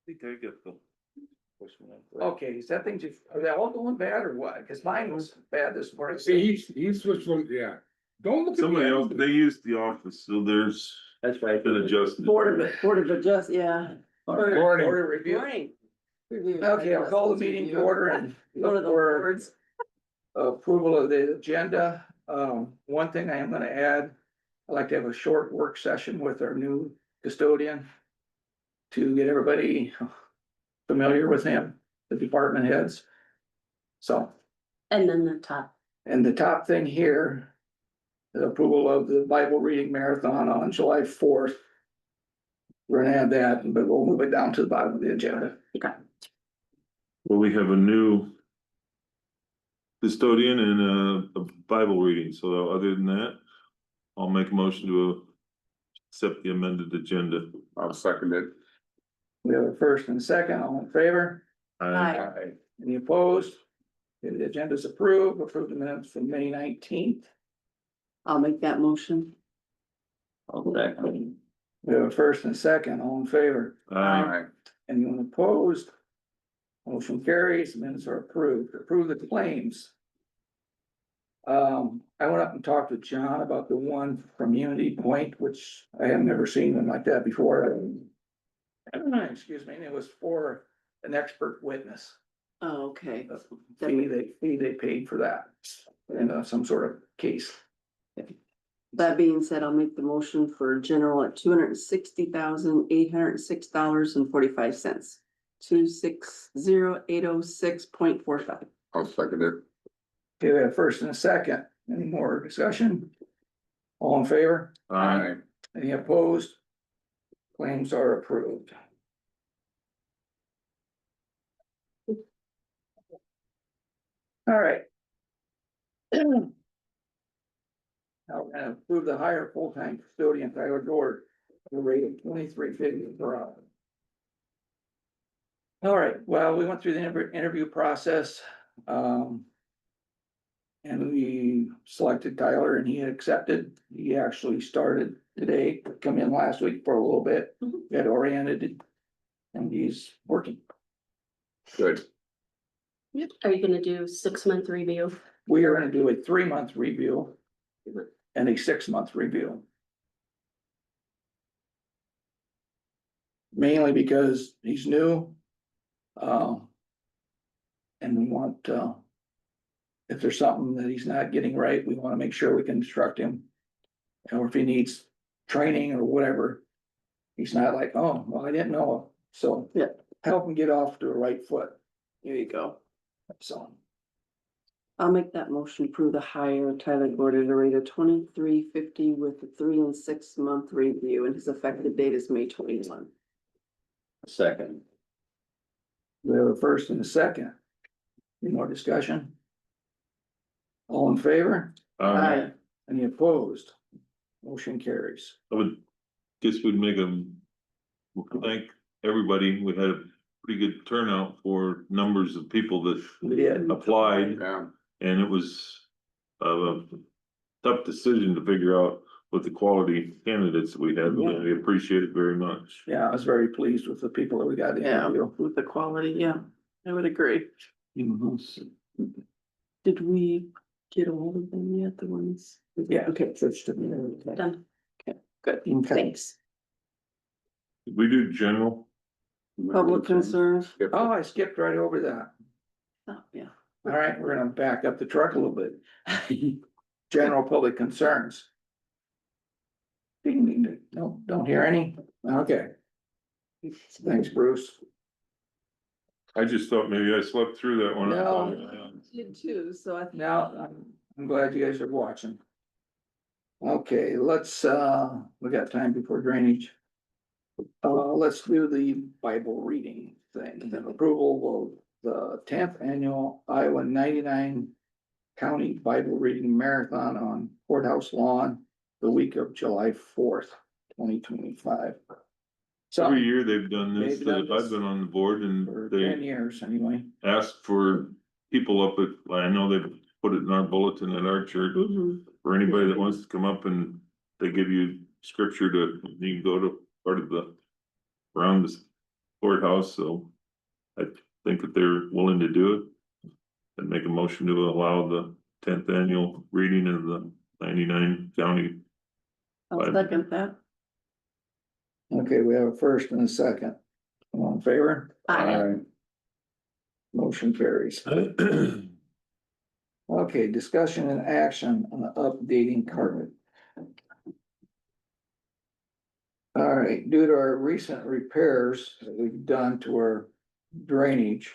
think I get the. Okay, is that thing just, are they all going bad or what? Cause mine was bad this morning. See, he switched from, yeah. Don't look at Somebody else, me. they used the office, so there's That's right. been adjusted. Board of Adjust, yeah. Board of review. Morning. Okay, I'll call the meeting to order and One look of the for boards. approval of the agenda. One thing I am gonna add, I'd like to have a short work session with our new custodian to get everybody familiar with him, the department heads. So, And then the top. and the top thing here, the approval of the Bible reading marathon on July 4th. We're gonna have that, but we'll move it down to the bottom of the agenda. Well, we have a new custodian and a Bible reading, so other than that, I'll make a motion to accept the amended agenda. I'll second it. We have a first and a second, all in favor? Aye. Any opposed? Okay, the agenda's approved, approved the minutes from May 19th. I'll make that motion. We have a first and a second, all in favor? Aye. Anyone opposed? Motion carries, minutes are approved. Approve the claims. I went up and talked with John about the one from Unity Point, which I have never seen one like that before. Excuse me, and it was for an expert witness. Oh, okay. Fee they paid for that in some sort of case. That being said, I'll make the motion for general at $260,806.45. 260,806.45. I'll second it. Okay, we have a first and a second. Any more discussion? All in favor? Aye. Any opposed? Claims are approved. All right. Now we're gonna approve the hire full-time custodian Tyler Gord at a rate of $23.50 per hour. All right, well, we went through the interview process. And we selected Tyler and he accepted. He actually started today, come in last week for a little bit, got oriented. And he's working. Good. Yep. Are you gonna do 6-month review? We are gonna do a 3-month review. And a 6-month review. Mainly because he's new. And we want, if there's something that he's not getting right, we wanna make sure we can instruct him. Or if he needs training or whatever. He's not like, oh, well, I didn't know, so. Yeah. Help him get off to the right foot, There you go. so. I'll make that motion to approve the hire of Tyler Gordon at a rate of $23.50 with a 3- and 6-month review, and his effective date is May 21. Second. We have a first and a second. Any more discussion? All in favor? Aye. Any opposed? Motion carries. I would guess we'd make thank everybody. We had a pretty good turnout for numbers of people that We did. applied. Yeah. And it was a tough decision to figure out what the quality candidates we had, but we appreciate it very much. Yeah, I was very pleased with the people that we got in. Yeah, with the quality, yeah, I would agree. Did we get all of them yet, the ones? Yeah. Okay, Done. good, Okay. thanks. Did we do general? Public concerns? Oh, I skipped right over that. Oh, yeah. All right, we're gonna back up the truck a little bit. General public concerns. Ding, ding, ding. No, don't hear any? Okay. Thanks, Bruce. I just thought maybe I slept through that one. No. Did too, so I think. Now, I'm glad you guys are watching. Okay, let's, we got time before drainage. Let's do the Bible reading thing, the approval of the 10th annual Iowa 99 County Bible Reading Marathon on Courthouse Lawn, the week of July 4th, 2025. So, Every year they've done this, They've done this I've been on the board for and 10 they years anyway. asked for people up at, I know they put it in our bulletin at our church. For anybody that wants to come up and they give you scripture to, you can go to part of the, around this courthouse, so I think that they're willing to do it. And make a motion to allow the 10th annual reading of the 99 county. I'll second that. Okay, we have a first and a second. All in favor? Aye. Motion carries. Okay, discussion and action on updating carpet. All right, due to our recent repairs that we've done to our drainage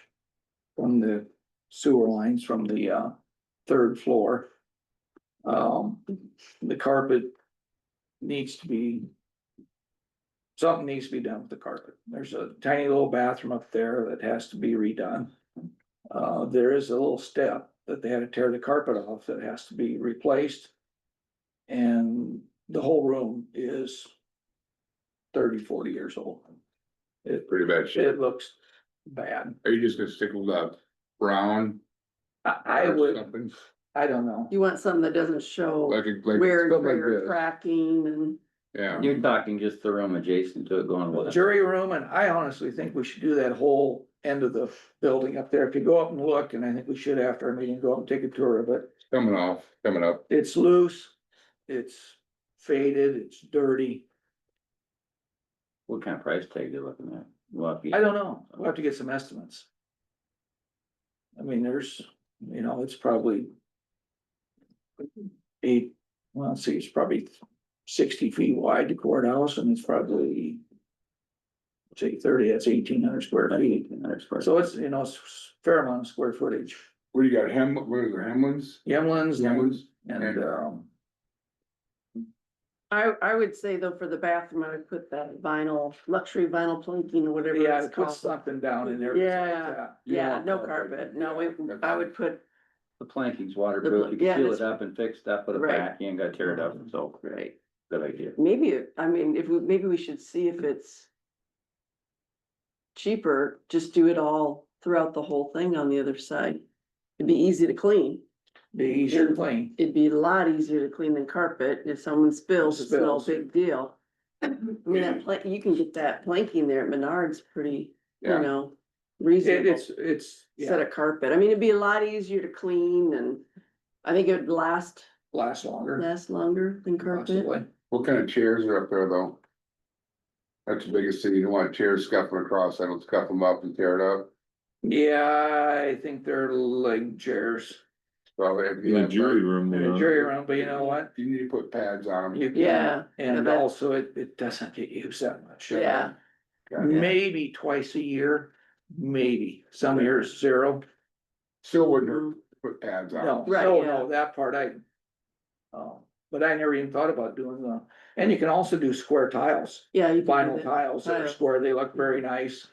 from the sewer lines from the third floor. The carpet needs to be. Something needs to be done with the carpet. There's a tiny little bathroom up there that has to be redone. There is a little step that they had to tear the carpet off that has to be replaced. And the whole room is 30-40 years old. Pretty bad shit. It looks bad. Are you just gonna stick with that brown? I or would, something? I don't know. You want something that doesn't show Like wear and something like tear, this. cracking and. Yeah, You're talking just the room adjacent to it going with it. Jury room, and I honestly think we should do that whole end of the building up there. If you go up and look, and I think we should after our meeting, go up and take a tour of it. coming up. It's loose, it's faded, it's dirty. What kind of price tag you looking at? Well, if you- I don't know. We'll have to get some estimates. I mean, there's, it's probably let's see, it's probably 60 feet wide, the courthouse, and it's probably say 30, that's 1,800 square feet. So it's, it's a fair amount of square footage. What do you got, what are there, Hemlands? Yemlins Hemlands? and, I would say though, for the bathroom, I would put that vinyl, luxury vinyl planking or whatever yeah, it's put called. something down in there. Yeah. Yeah, want no carpet. carpet. No, I would put, The planking's waterproof, you Yeah, can seal that's- it up and fix that, put it Right. back, you ain't gotta tear it up, so, right, good idea. maybe, I mean, maybe we should see if it's cheaper, just do it all throughout the whole thing on the other side. It'd be easy to clean. Be easier to clean. It'd be a lot easier to clean than carpet. If someone spills, it's no Spills. big deal. I mean, you can get that planking there at Menards pretty, Yeah. reasonable. It's, Set of carpet. I mean, it'd be a lot easier to clean and I think it would last lasts longer. longer than carpet. Possibly. What kind of chairs are up there though? That's the biggest thing, you don't want chairs scuffing across, I don't scuff them up and tear it up. Yeah, I think they're leg chairs Probably. In the jury room, in a jury room, but you know what? You need to put pads on them. You can, Yeah. and that- also it doesn't get used that much. Yeah, Maybe twice a year, maybe, some years 0. Still wouldn't put pads on. No, Right, no, yeah. no, that part but I never even thought about doing and you can also do square tiles, yeah. you can do vinyl that. tiles that are Tile. square, they look very nice.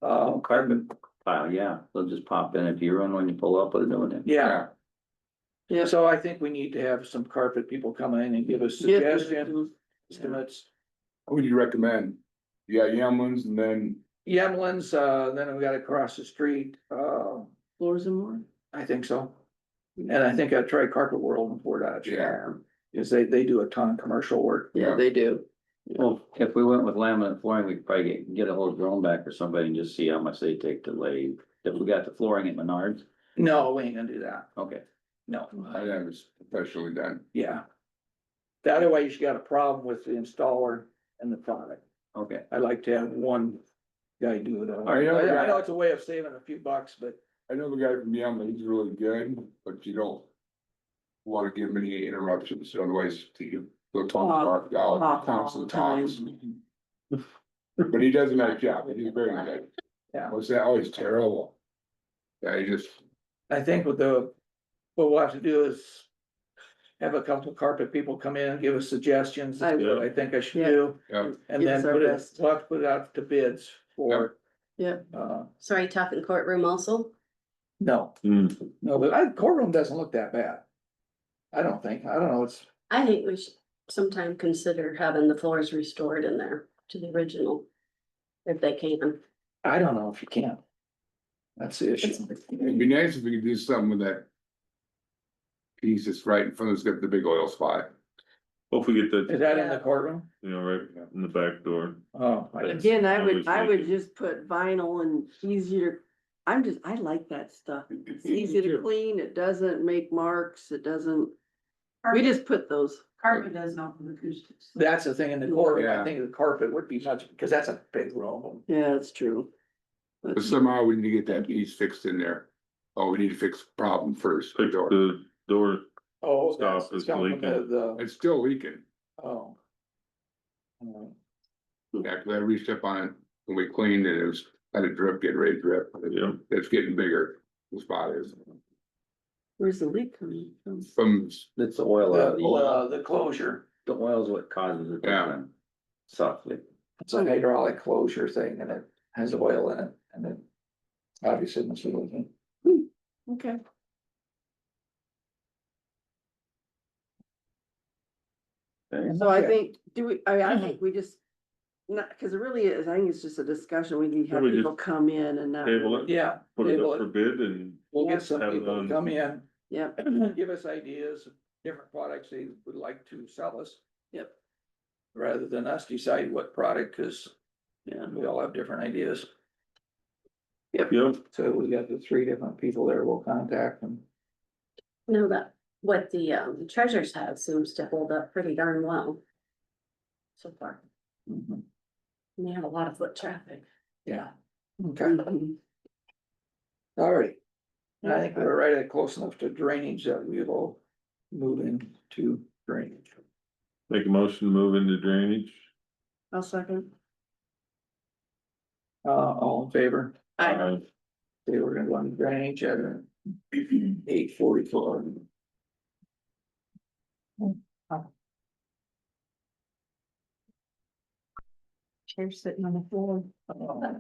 Carpet pile, yeah, they'll just pop in if you run when you pull up with a new one in. Yeah, Yeah. so I think we need to have some carpet people come in and give us Yeah. suggestions, estimates. What would you recommend? You got Yemlins and then, Yemlins, then we got across the street, Floors and more. I think so. And I think I tried Carpet World in Fort Dodge. Yeah. Cause they do a ton of commercial work. Yeah, they do. Well, if we went with laminate flooring, we could probably get a whole drone back or somebody and just see how much they take to lay. If we got the flooring at Menards, No, we ain't gonna do that. okay, No, I have it professionally done. yeah. The other way, you got a problem with the installer and the product. okay. I'd like to have one guy do it all. Oh, yeah, yeah. I know it's a way of saving a few bucks, but I know the guy from Yemlin, he's really good, but you don't wanna give him any interruptions, otherwise he'll talk out, constant talks. But he does a nice job, he's very good. Yeah. What's that? Oh, he's terrible. Yeah, he just, I think what we'll have to do is have a couple of carpet people come in and give us suggestions. That's what I think I should Yeah. do. yeah, And Give then us our put it, best. we'll have to put it out to bids for. Yeah. So are you talking courtroom also? No, Hmm. no, but courtroom doesn't look that bad. I don't know, it's, I think we should sometime consider having the floors restored in there to the original. If they can. I don't know if you can. That's the issue. it'd be nice if we could do something with that piece that's right in front of, it's got the big oil spot. Well, if we get Is that, that in the courtroom? you know, right in the back door. Oh. Again, I always would, I like would it. just put vinyl and easier, I like that stuff. It's easy to clean, it doesn't make marks, it doesn't, we just put those. Carpet does not from acoustics. That's the thing in the courtroom, I Yeah. think the carpet would be much, because that's a big room. Yeah, it's true. But somehow we need to get that piece fixed in there. Oh, we need to fix the problem first. Fix the door, Oh, Stop, that's, it's it's coming from leaking. the, It's still leaking. oh. Alright. Yeah, cause I reached up on it when we cleaned and it was, had a drip, getting ready to drip. Yeah. It's getting bigger. The spot is Where's the leak coming from? from, It's the oil out of The closure, the oil's what causes it. Yeah. Softly. it's a hydraulic closure thing and it has oil in it and it obviously must be leaking. Okay. So I Okay. think, I think we just, not, cause it really is, I think it's just a discussion, we need to have We just people come in and not. table it, Yeah, put it table up for it. bid and We'll get some Have it people to on. come in, Yep, give us ideas, of different products they would like to sell us. Yep. Rather than us decide what product, cause yeah, we all have different ideas. yep, So we got the three different people there, we'll contact them. No, that, what the treasures have seems to hold up pretty darn well. So far, Mhm. and they have a lot of foot traffic. Yeah, okay, Mhm. alright. I think we're right at close enough to drainage that we will move into drainage. make a motion to move into drainage. I'll second. All in favor? Aye. Aye. Okay, we're gonna go on drainage at 8:44. Chair sitting on the floor.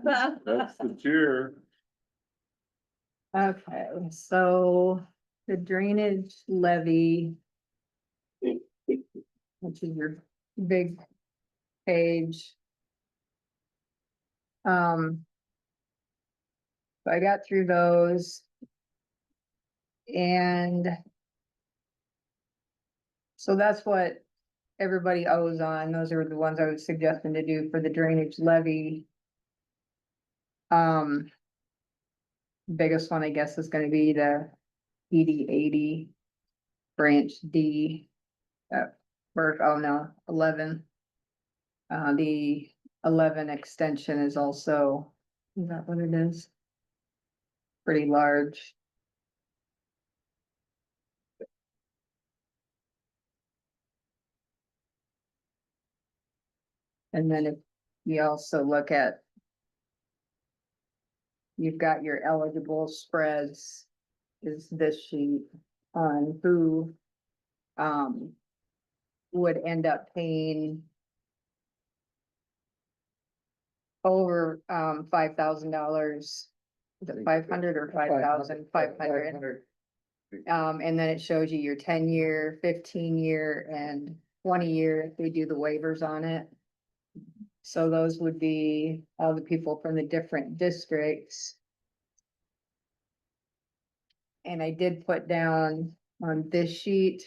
That's the chair. Okay, so the drainage levy. Which is your big page. So I got through those. And. So that's what everybody owes on. Those are the ones I was suggesting to do for the drainage levy. Biggest one, I guess, is gonna be the ED 80. Branch D. Or, oh no, 11. The 11 extension is also, is that what it is? Pretty large. And then if you also look at. You've got your eligible spreads, is this sheet on who. Would end up paying. Over, $5,000. Is it 500 or 5,000? 500. And then it shows you your 10-year, 15-year and 20-year if we do the waivers on it. So those would be all the people from the different districts. And I did put down on this sheet.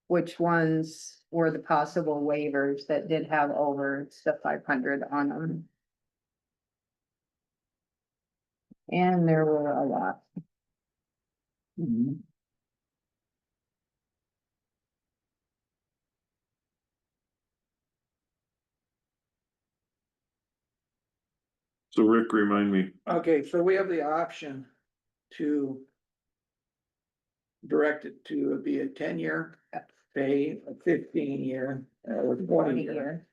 Which ones were the possible waivers that did have over the 500 on them. And there were a lot. Mhm. So Rick, remind me, Okay, so we have the option to. Direct it to be a 10-year pay, a 15-year, or 20-year.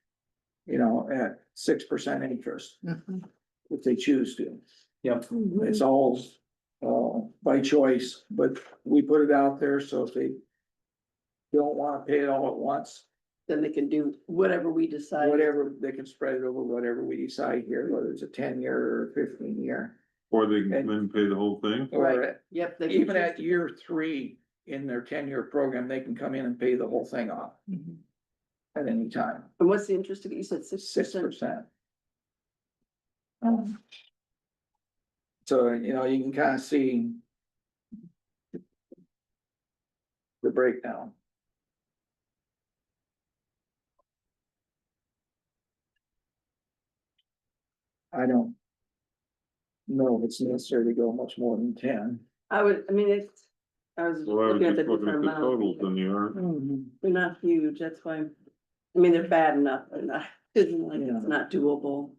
You know, at 6% interest, Mhm. if they choose to. Yep. It's all, by choice, but we put it out there, so if they. Don't wanna pay it all at once, Then they can do whatever we decide. whatever, they can spread it over whatever we decide here, whether it's a 10-year or a 15-year. or they can come in and pay the whole thing? Or Right. Yep. they can even choose at to- year 3 in their 10-year program, they can come in and pay the whole thing off. At any time, And what's the interest of it? You said 6%. 6%. So, you know, you can kind of see. The breakdown. I don't know if it's necessary to go much more than 10. I was So I was looking at just the looking at different the totals amounts. in the art. They're not huge, that's why, I mean, they're bad enough, they're not, isn't like Yeah. it's not doable.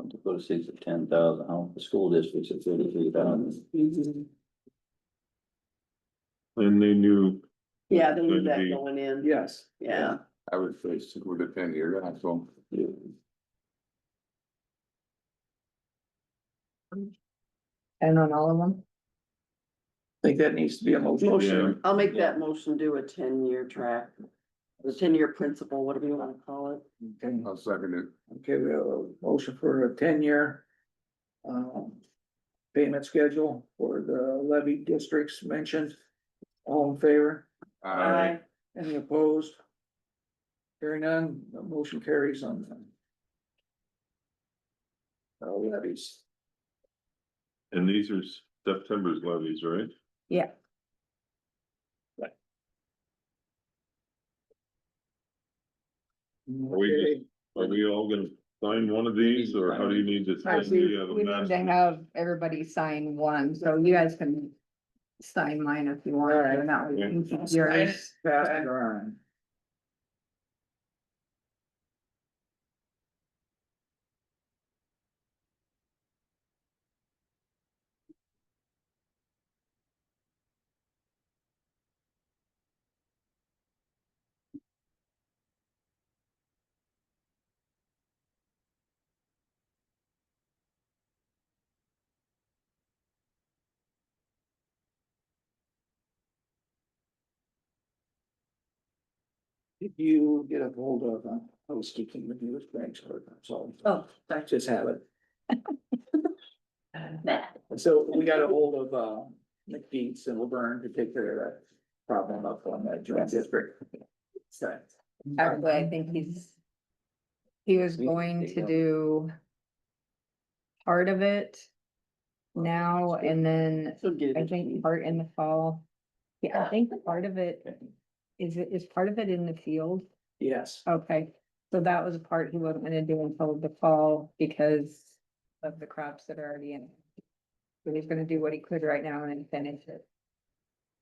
Dakota State's at 10,000, how the school district's at 33,000. And they knew. Yeah, they knew Gonna that be- going in, Yes. yeah. I would say stick with the 10 year, so. And on all of them? I think that needs to be a motion. Motion, I'll make that motion, do a 10-year track, the 10-year principle, whatever you wanna call it. Okay, I'll second it. okay, we have a motion for a 10-year. Payment schedule for the levy districts mentioned. All in favor? Any opposed? Hearing none, the motion carries on them. Levies. And these are September's levies, right? Yeah. we Are we all gonna sign one of these, or how do you need to? sign? Do you have a We need master? to have everybody sign one, so you guys can sign mine if you want, Alright. and that way you can keep Pass yours. it around. Did you get a hold of, I was speaking with you with Greg's, so Oh, I just have it. Bad. So we got a hold of, McGeets and Laverne to take care of that problem up on that joint district. So. Actually, I think he was We- going to do part of it now, and then so get I it. think part in the fall. Yeah, I think part of it, is part of it in the field? Yes, Okay, so that was a part he wasn't gonna do until the fall because of the crops that are already in. So he's gonna do what he could right now and then finish it.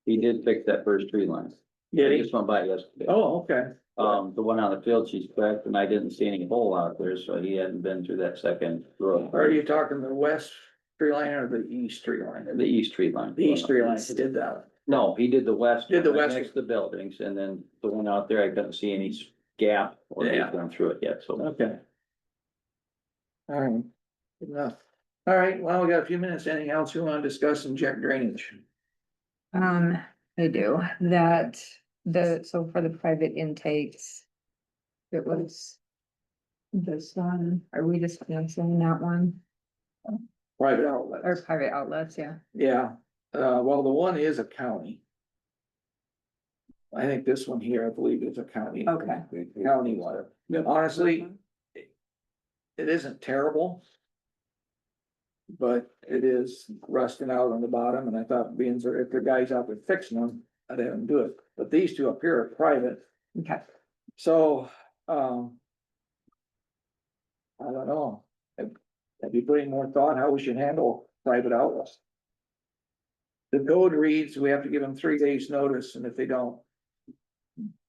He did fix that first tree line. yeah, I just went by yesterday. oh, okay, The one on the field, she's correct, and I didn't see any hole out there, so he hadn't been through that second row. are you talking the west tree line or the east tree line? The east tree line. The east tree line, he did that. No, he did the west. Did the one, right west Next to the buildings, and then the one out there, I couldn't see any gap or Yeah. he's gone through it yet, so. Okay. All right, good enough. All right, well, we got a few minutes. Anything else you wanna discuss in jet drainage? I do, so for the private intakes. It was. This one, are we just canceling that one, Private or outlets, private outlets, yeah? yeah, well, the one is a county. I think this one here, I believe is a county. Okay. County water, honestly. It isn't terrible. But it is rusting out on the bottom, and I thought being there, if the guy's out there fixing them, I'd have him do it, but these two up here are private, Okay, so, I don't know. Have you put any more thought how we should handle private outlets? The code reads, we have to give them 3 days notice, and if they don't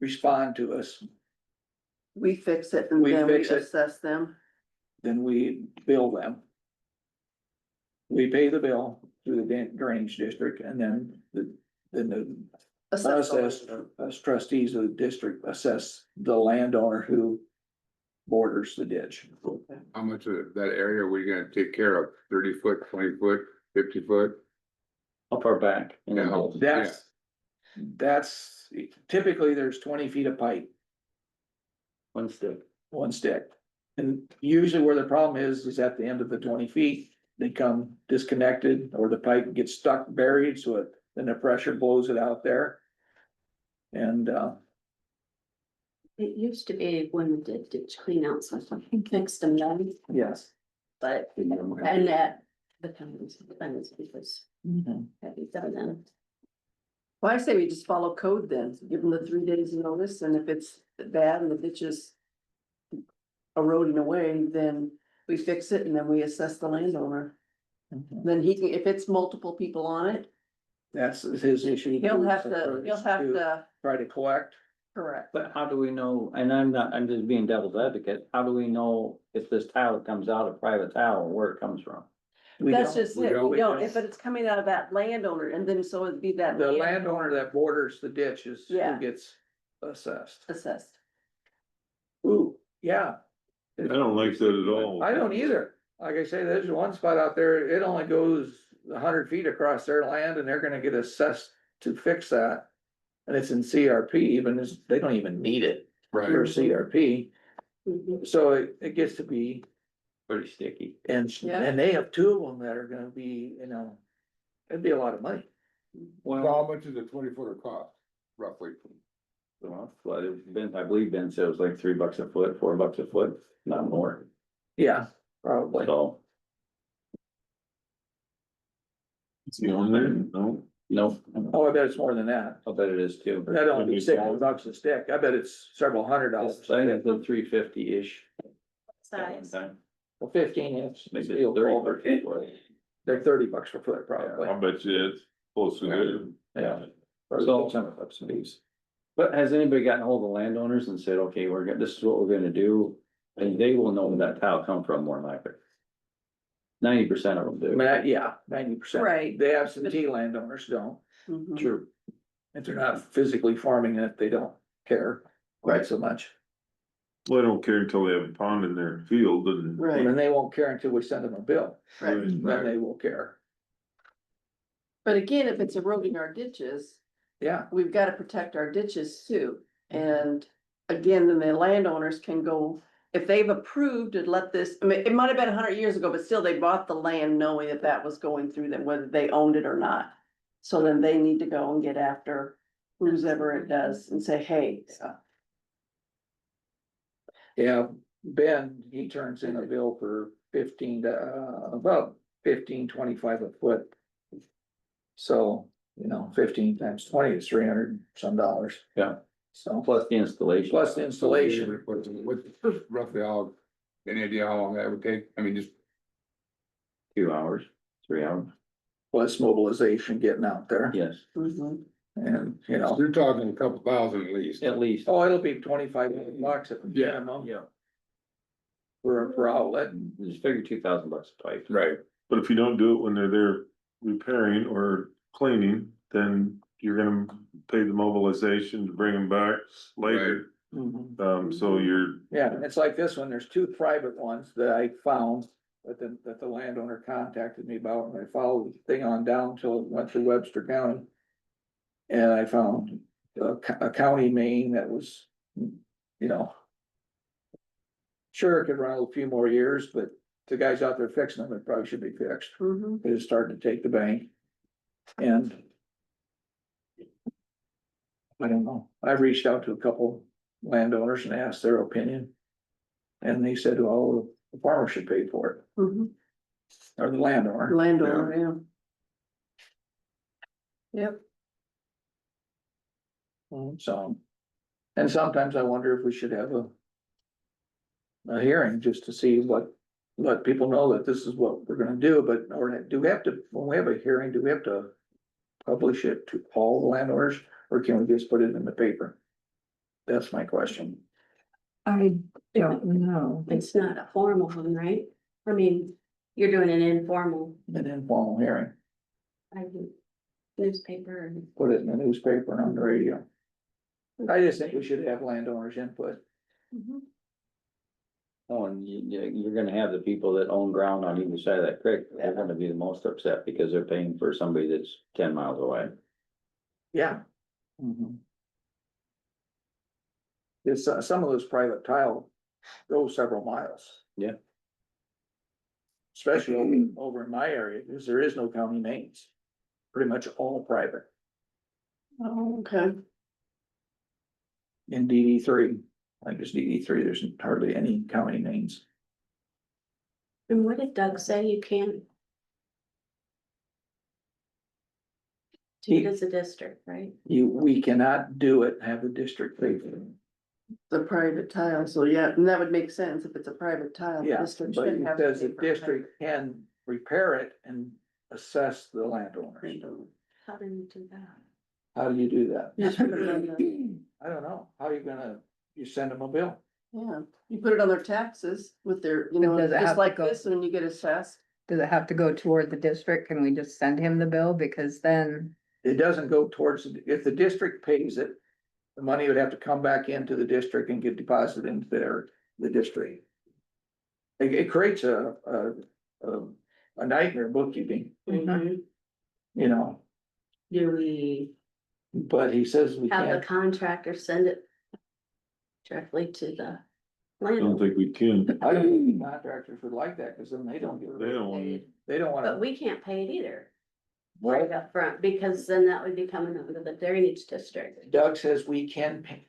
respond to us, We fix it and We then we fix it. assess them. then we bill them. We pay the bill through the drainage district, and then the Assess the us landowner. as trustees of the district assess the landowner who borders the ditch. How much of that area are we gonna take care of? 30 foot, 20 foot, 50 foot? How far back? in the Yeah. hole? That's typically there's 20 feet of pipe, One stick. one stick. And usually where the problem is at the end of the 20 feet, they come disconnected or the pipe gets stuck buried, so then the pressure blows it out there. And, It used to be when we did ditch clean outs, so I fixed them then, yes. but, and that becomes because that be done then. Well, I say we just follow code then, give them the 3 days notice, and if it's bad and the ditch is eroding away, then we fix it and then we assess the landowner. Then he can, if it's multiple people on it, That's his issue. he'll have to, Try to collect. correct. But how do we know, and I'm just being devil's advocate, how do we know if this tile comes out of private tile, where it comes from? We That's don't- just we it, don't- we don't, if it's coming out of that landowner, and then so it'd be that. The landowner that borders the ditch is who Yeah. gets assessed. Assessed. Ooh, yeah. I don't like that at all. I don't either. Like I say, there's one spot out there, it only goes 100 feet across their land and they're gonna get assessed to fix that. And it's in CRP, even as, they don't even need it for Right, CRP, Mhm. so it gets to be, Pretty sticky. and they have two of them that are gonna be, you know. It'd be a lot of money. so Well, how much is a 20-footer cost, roughly? I believe Ben said it was like $3 a foot, $4 a foot, not more, Yeah, probably. so, It's the only, no, no, Oh, I bet it's more than that. I'll bet it is too. That only be $6 a stick. I bet it's several $100. I think it's the 350-ish. Size. Well, 15 inch. Maybe steel it's 30 culvert. per foot. They're $30 per foot probably. I'll bet you it's close to good. Yeah. So- $100 a piece. But has anybody gotten hold of landowners and said, okay, this is what we're gonna do, and they will know where that tile come from more than likely. 90% of them I do. mean, yeah, 90%. Right. The absentee landowners don't. Mhm. True. If they're not physically farming it, they don't care quite so much. Well, I don't care until they have a pond in their field and. Right, And they won't care until we send them a bill. right. Then they will care. But again, if it's eroding our ditches, Yeah, we've gotta protect our ditches too. And again, then the landowners can go, if they've approved and let this, I mean, it might have been 100 years ago, but still they bought the land knowing that that was going through them, whether they owned it or not. So then they need to go and get after who's ever it does and say, hey, yeah. Ben, he turns in a bill for about 15.25 a foot. So, 15 times 20 is 300 some dollars. Yeah. So Plus the installation. plus the installation, What, roughly how, any idea how long that would take? I mean, just 2 hours, 3 hours, plus mobilization getting out there yes, mhm. and, you're talking a couple thousand at least. at least. oh, it'll be $25 at the minimum Yeah. for outlet. Just figure $2,000 a pipe. Right. But if you don't do it when they're there repairing or cleaning, then you're gonna pay the mobilization to bring them back later. So you're, Yeah, and it's like this one, there's two private ones that I found, that the landowner contacted me about, and I followed the thing on down till it went through Webster County. And I found a county main that was, sure, it could run a few more years, but the guys out there fixing them, it probably should be fixed. Mhm. It is starting to take the bank. And I don't know, I've reached out to a couple landowners and asked their opinion. And they said, oh, the farmer should pay for it, Mhm. or the landowner. Landowner, yeah. Yep, So, and sometimes I wonder if we should have a hearing just to see let people know that this is what we're gonna do, but, or do we have to, when we have a hearing, do we have to publish it to all the landowners, or can we just put it in the paper? That's my question. I don't know. It's not a formal one, right? I mean, you're doing an informal, An informal hearing, I think, newspaper and. put it in the newspaper and on the radio. I just think we should have landowners input. Mhm. Oh, and you're gonna have the people that own ground on either side of that creek, they're gonna be the most upset because they're paying for somebody that's 10 miles away. Yeah. It's, some of those private tile go several miles. Yeah. Especially over in my area, because there is no county mains, pretty much all private oh, okay. in DD3. I think it's DD3, there's hardly any county mains. And what did Doug say? You can't? Do it as a district, right? We cannot do it, and have the district pay for it. The private tile, so yeah, and that would make sense if it's a private tile. the Yeah, district but shouldn't it have to says the pay for district can repair it and assess the landowners. private. How do you do that? How do you do that? Just put it on the- I don't know. How are you gonna, you send them a bill? Yeah, you put it on their taxes with their, you know, Does it have just to like go- this, when you get assessed. Does it have to go toward the district? Can we just send him the bill? Because then, It doesn't go towards, if the district pays it, the money would have to come back into the district and get deposited into the district. It creates a nightmare bookkeeping, Mhm. you know, Do we but he says we have the can't. contractor send it directly to the I don't landlord? think we can. I don't think contractors would like that, cause then they don't get. They don't want to. They don't But wanna. we can't pay it either, Right. right up front, because then that would be coming under the drainage district. Doug says we can pay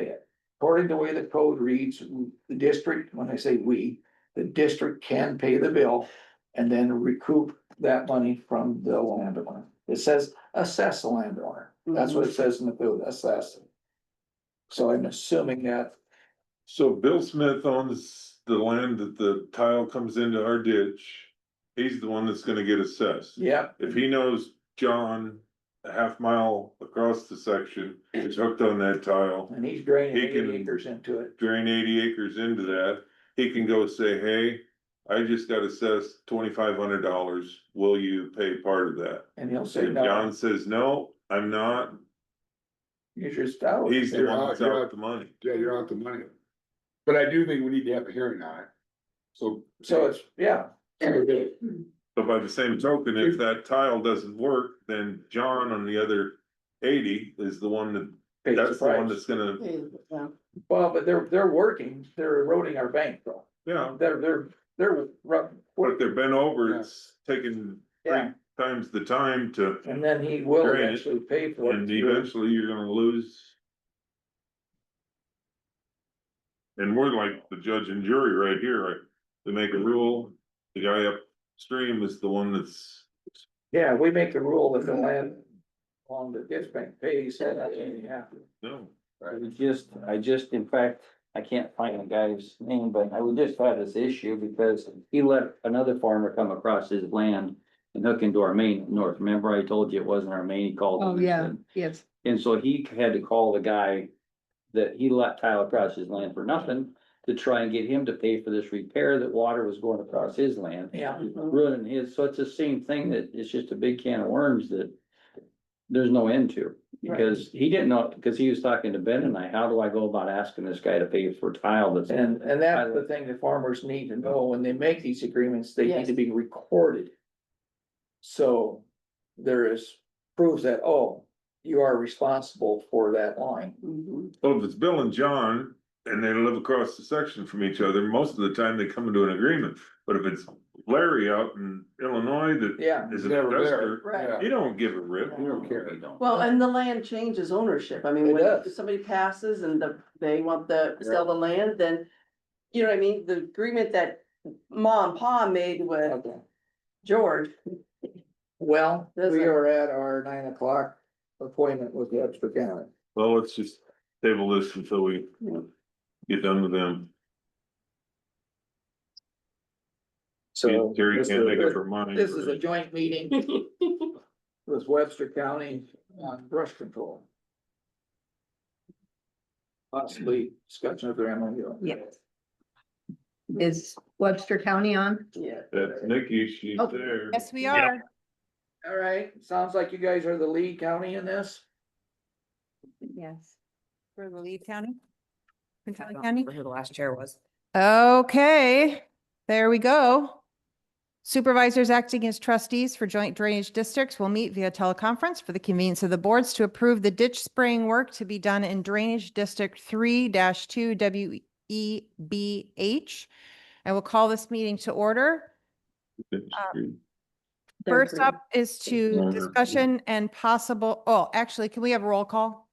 it. According to the way the code reads, the district, when I say we, the district can pay the bill and then recoup that money from the landowner. It says assess the landowner. That's what it says in the code, assess. So I'm assuming that, So Bill Smith owns the land that the tile comes into our ditch. He's the one that's gonna get assessed. yeah, If he knows John, a half mile across the section is hooked on that tile, and he's draining He can- 80 acres into it. drain 80 acres into that, he can go say, hey, I just got assessed $2,500. Will you pay part of that? And he'll say, If no, John says, no, I'm not, you're just out. he's the You're one out, that's you're out out. the money. Yeah, you're out the money. But I do think we need to have a hearing on it. So. So it's, yeah, But by the same token, if that tile doesn't work, then John on the other 80 is the one that, pays the that's the one price. that's gonna, Yeah. Well, but they're working, they're eroding our bank though. yeah. They're rough. But if they're bent over, it's taking three Yeah, times the time to, and then he will Drain it, eventually pay for it. and eventually you're gonna lose. And we're like the judge and jury right here, right? They make a rule, the guy upstream is the one that's, Yeah, we make the rule that the land on the ditch bank pays, and that's what you have to. no. I just, in fact, I can't find the guy's name, but I would just had this issue because he let another farmer come across his land and hook into our main north. Remember I told you it wasn't our main, he called. Oh, him and yeah, said- yes. And so he had to call the guy that he let tile across his land for nothing to try and get him to pay for this repair that water was going across his land. Yeah, Ruining his, so it's the same thing that it's just a big can of worms that there's no end to. Because he didn't know, because he was talking to Ben and I, how do I go about asking this guy to pay for tile that's. and that's the thing that farmers need to know, when they make these agreements, they need to Yes. be recorded. So there is proof that, oh, you are responsible for that line. Mhm. Well, if it's Bill and John and they live across the section from each other, most of the time they come into an agreement. But if it's Larry out in Illinois that Yeah, is an Never there. investor, Right. you don't give a rip. You don't care. Well, and the land changes ownership. I mean, It when does. somebody passes and they want sell the land, then. You know what I mean? The agreement that Ma and Pa made with okay. George. Well, Does we it? are at our 9 o'clock appointment with Webster County. Well, let's just table this until we get done with them. So Terry this can't make up is, her mind. this is a joint meeting with Webster County on brush control. Possibly discussion of their MOU. Yes. Is Webster County on? Yeah. That's Nikki, she's Oh, there. Yes, we are. All right, sounds like you guys are the lead county in this. Yes. For the lead county? Prince William County? Who the last chair was. Okay, there we go. Supervisors acting as trustees for joint drainage districts will meet via teleconference for the convenience of the boards to approve the ditch spraying work to be done in Drainage District 3-2 WEBH. I will call this meeting to order. First up is to Order. discussion and possible, oh, actually, can we have a roll call?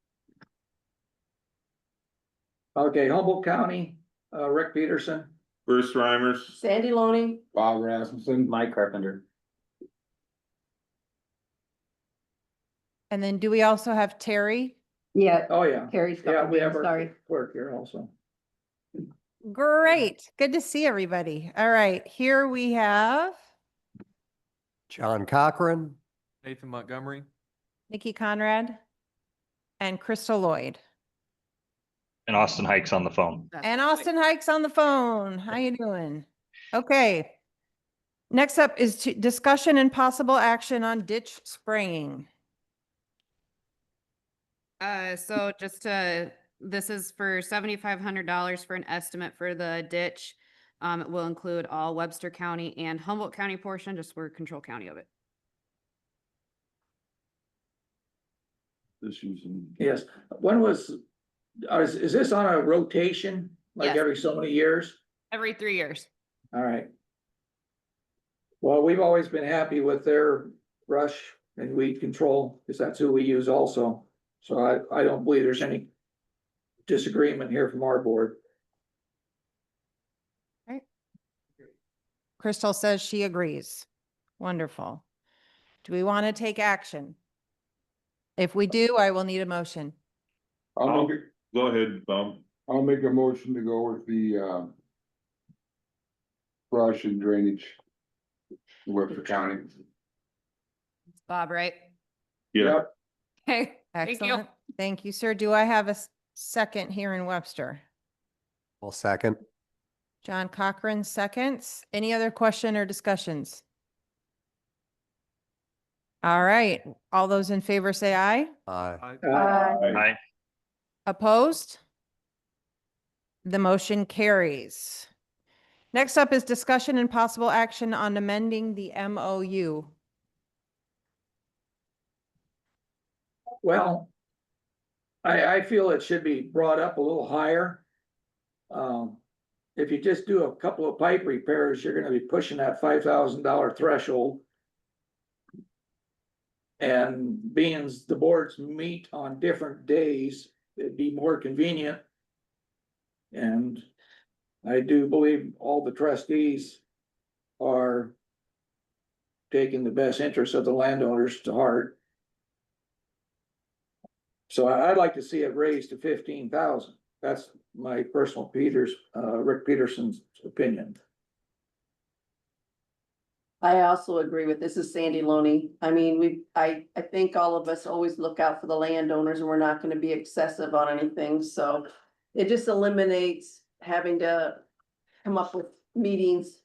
Okay, Humboldt County, Rick Peterson, Bruce Reimers, Sandy Loney, Bob Rasmussen. Mike Carpenter. And then do we also have Terry? Yeah, Oh, yeah. Carrie's Yeah, got we my have name, our sorry. clerk here also. Great. Good to see everybody. All right, here we have John Cochran. Nathan Montgomery. Nikki Conrad and Crystal Lloyd. And Austin Hikes on the phone. And Austin Hikes on the phone. How you doing? Okay. Next up is discussion and possible action on ditch spraying. So just this is for $7,500 for an estimate for the ditch. It will include all Webster County and Humboldt County portion, just we're control county of it. This using. Yes, when was, is this on a rotation, like Yes. every so many years? Every 3 years. All right. Well, we've always been happy with their brush and weed control, because that's who we use also. So I don't believe there's any disagreement here from our board. Crystal says she agrees. Wonderful. Do we want to take action? If we do, I will need a motion. I'll Go ahead, Bob. make a motion to go with the brush and drainage. in Webster County. It's Bob, right? Yeah, Okay, thank you. Excellent. Thank you, sir. Do I have a second here in Webster? Well, second. John Cochran seconds. Any other question or discussions? All right. All those in favor say aye. Aye. Opposed? The motion carries. Next up is discussion and possible action on amending the MOU. Well, I feel it should be brought up a little higher. If you just do a couple of pipe repairs, you're gonna be pushing that $5,000 threshold. And being the boards meet on different days, it'd be more convenient. And I do believe all the trustees are taking the best interest of the landowners to heart. So I'd like to see it raised to 15,000. That's my personal Rick Peterson's opinion. I also agree with, this is Sandy Loney. I mean, I think all of us always look out for the landowners and we're not gonna be excessive on anything, so. It just eliminates having to come up with meetings.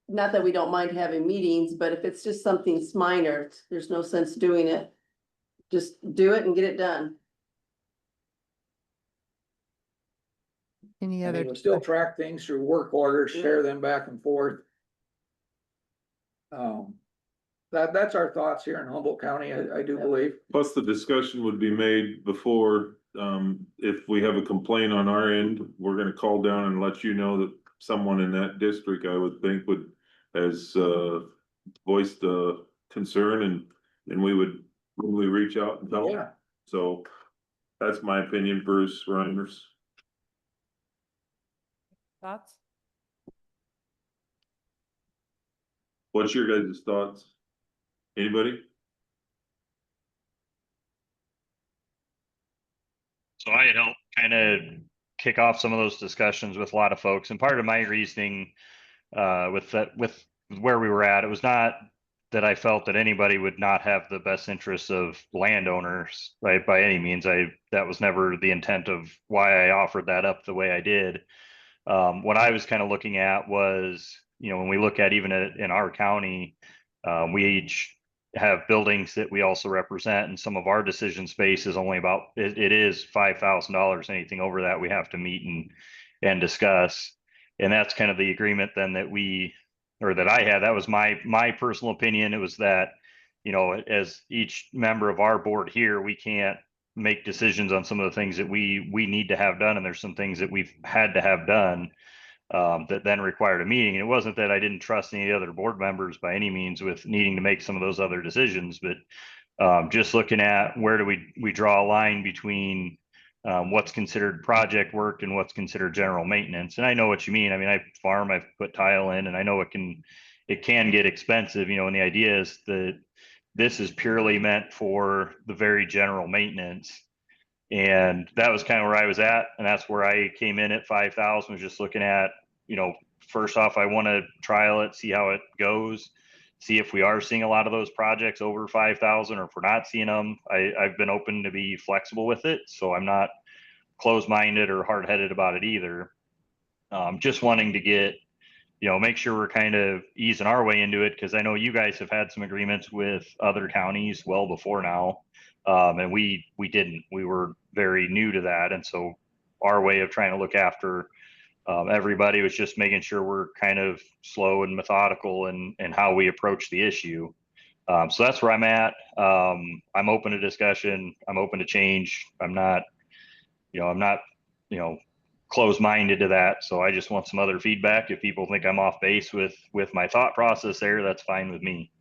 Not that we don't mind having meetings, but if it's just something minor, there's no sense doing it. Just do it and get it done. Any And other? they will still track things through work orders, share them back and forth. That's our thoughts here in Humboldt County, I do believe. plus the discussion would be made before, if we have a complaint on our end, we're gonna call down and let you know that someone in that district, I would think has voiced a concern and we would probably reach out and tell them. Yeah. So that's my opinion, Bruce Reimers. Thoughts? What's your guys' thoughts? Anybody? So I had helped kind of kick off some of those discussions with a lot of folks, and part of my reasoning with where we were at, it was not that I felt that anybody would not have the best interests of landowners, right? By any means, that was never the intent of why I offered that up the way I did. What I was kind of looking at was, when we look at even in our county, we each have buildings that we also represent, and some of our decision space is only about, it is $5,000. Anything over that, we have to meet and discuss. And that's kind of the agreement then that I had. That was my personal opinion. It was that, as each member of our board here, we can't make decisions on some of the things that we need to have done. And there's some things that we've had to have done that then required a meeting. And it wasn't that I didn't trust any other board members by any means with needing to make some of those other decisions, but just looking at where do we draw a line between what's considered project work and what's considered general maintenance. And I know what you mean. I mean, I farm, I've put tile in, and I know it can get expensive, and the idea is that this is purely meant for the very general maintenance. And that was kind of where I was at, and that's where I came in at 5,000, was just looking at, first off, I want to trial it, see how it goes, see if we are seeing a lot of those projects over 5,000, or if we're not seeing them. I've been open to be flexible with it, so I'm not closed-minded or hard-headed about it either. Just wanting to get, make sure we're kind of easing our way into it, because I know you guys have had some agreements with other counties well before now. And we didn't. We were very new to that. And so our way of trying to look after everybody was just making sure we're kind of slow and methodical in how we approach the issue. So that's where I'm at. I'm open to discussion. I'm open to change. I'm not closed-minded to that. So I just want some other feedback. If people think I'm off base with my thought process there, that's fine with me.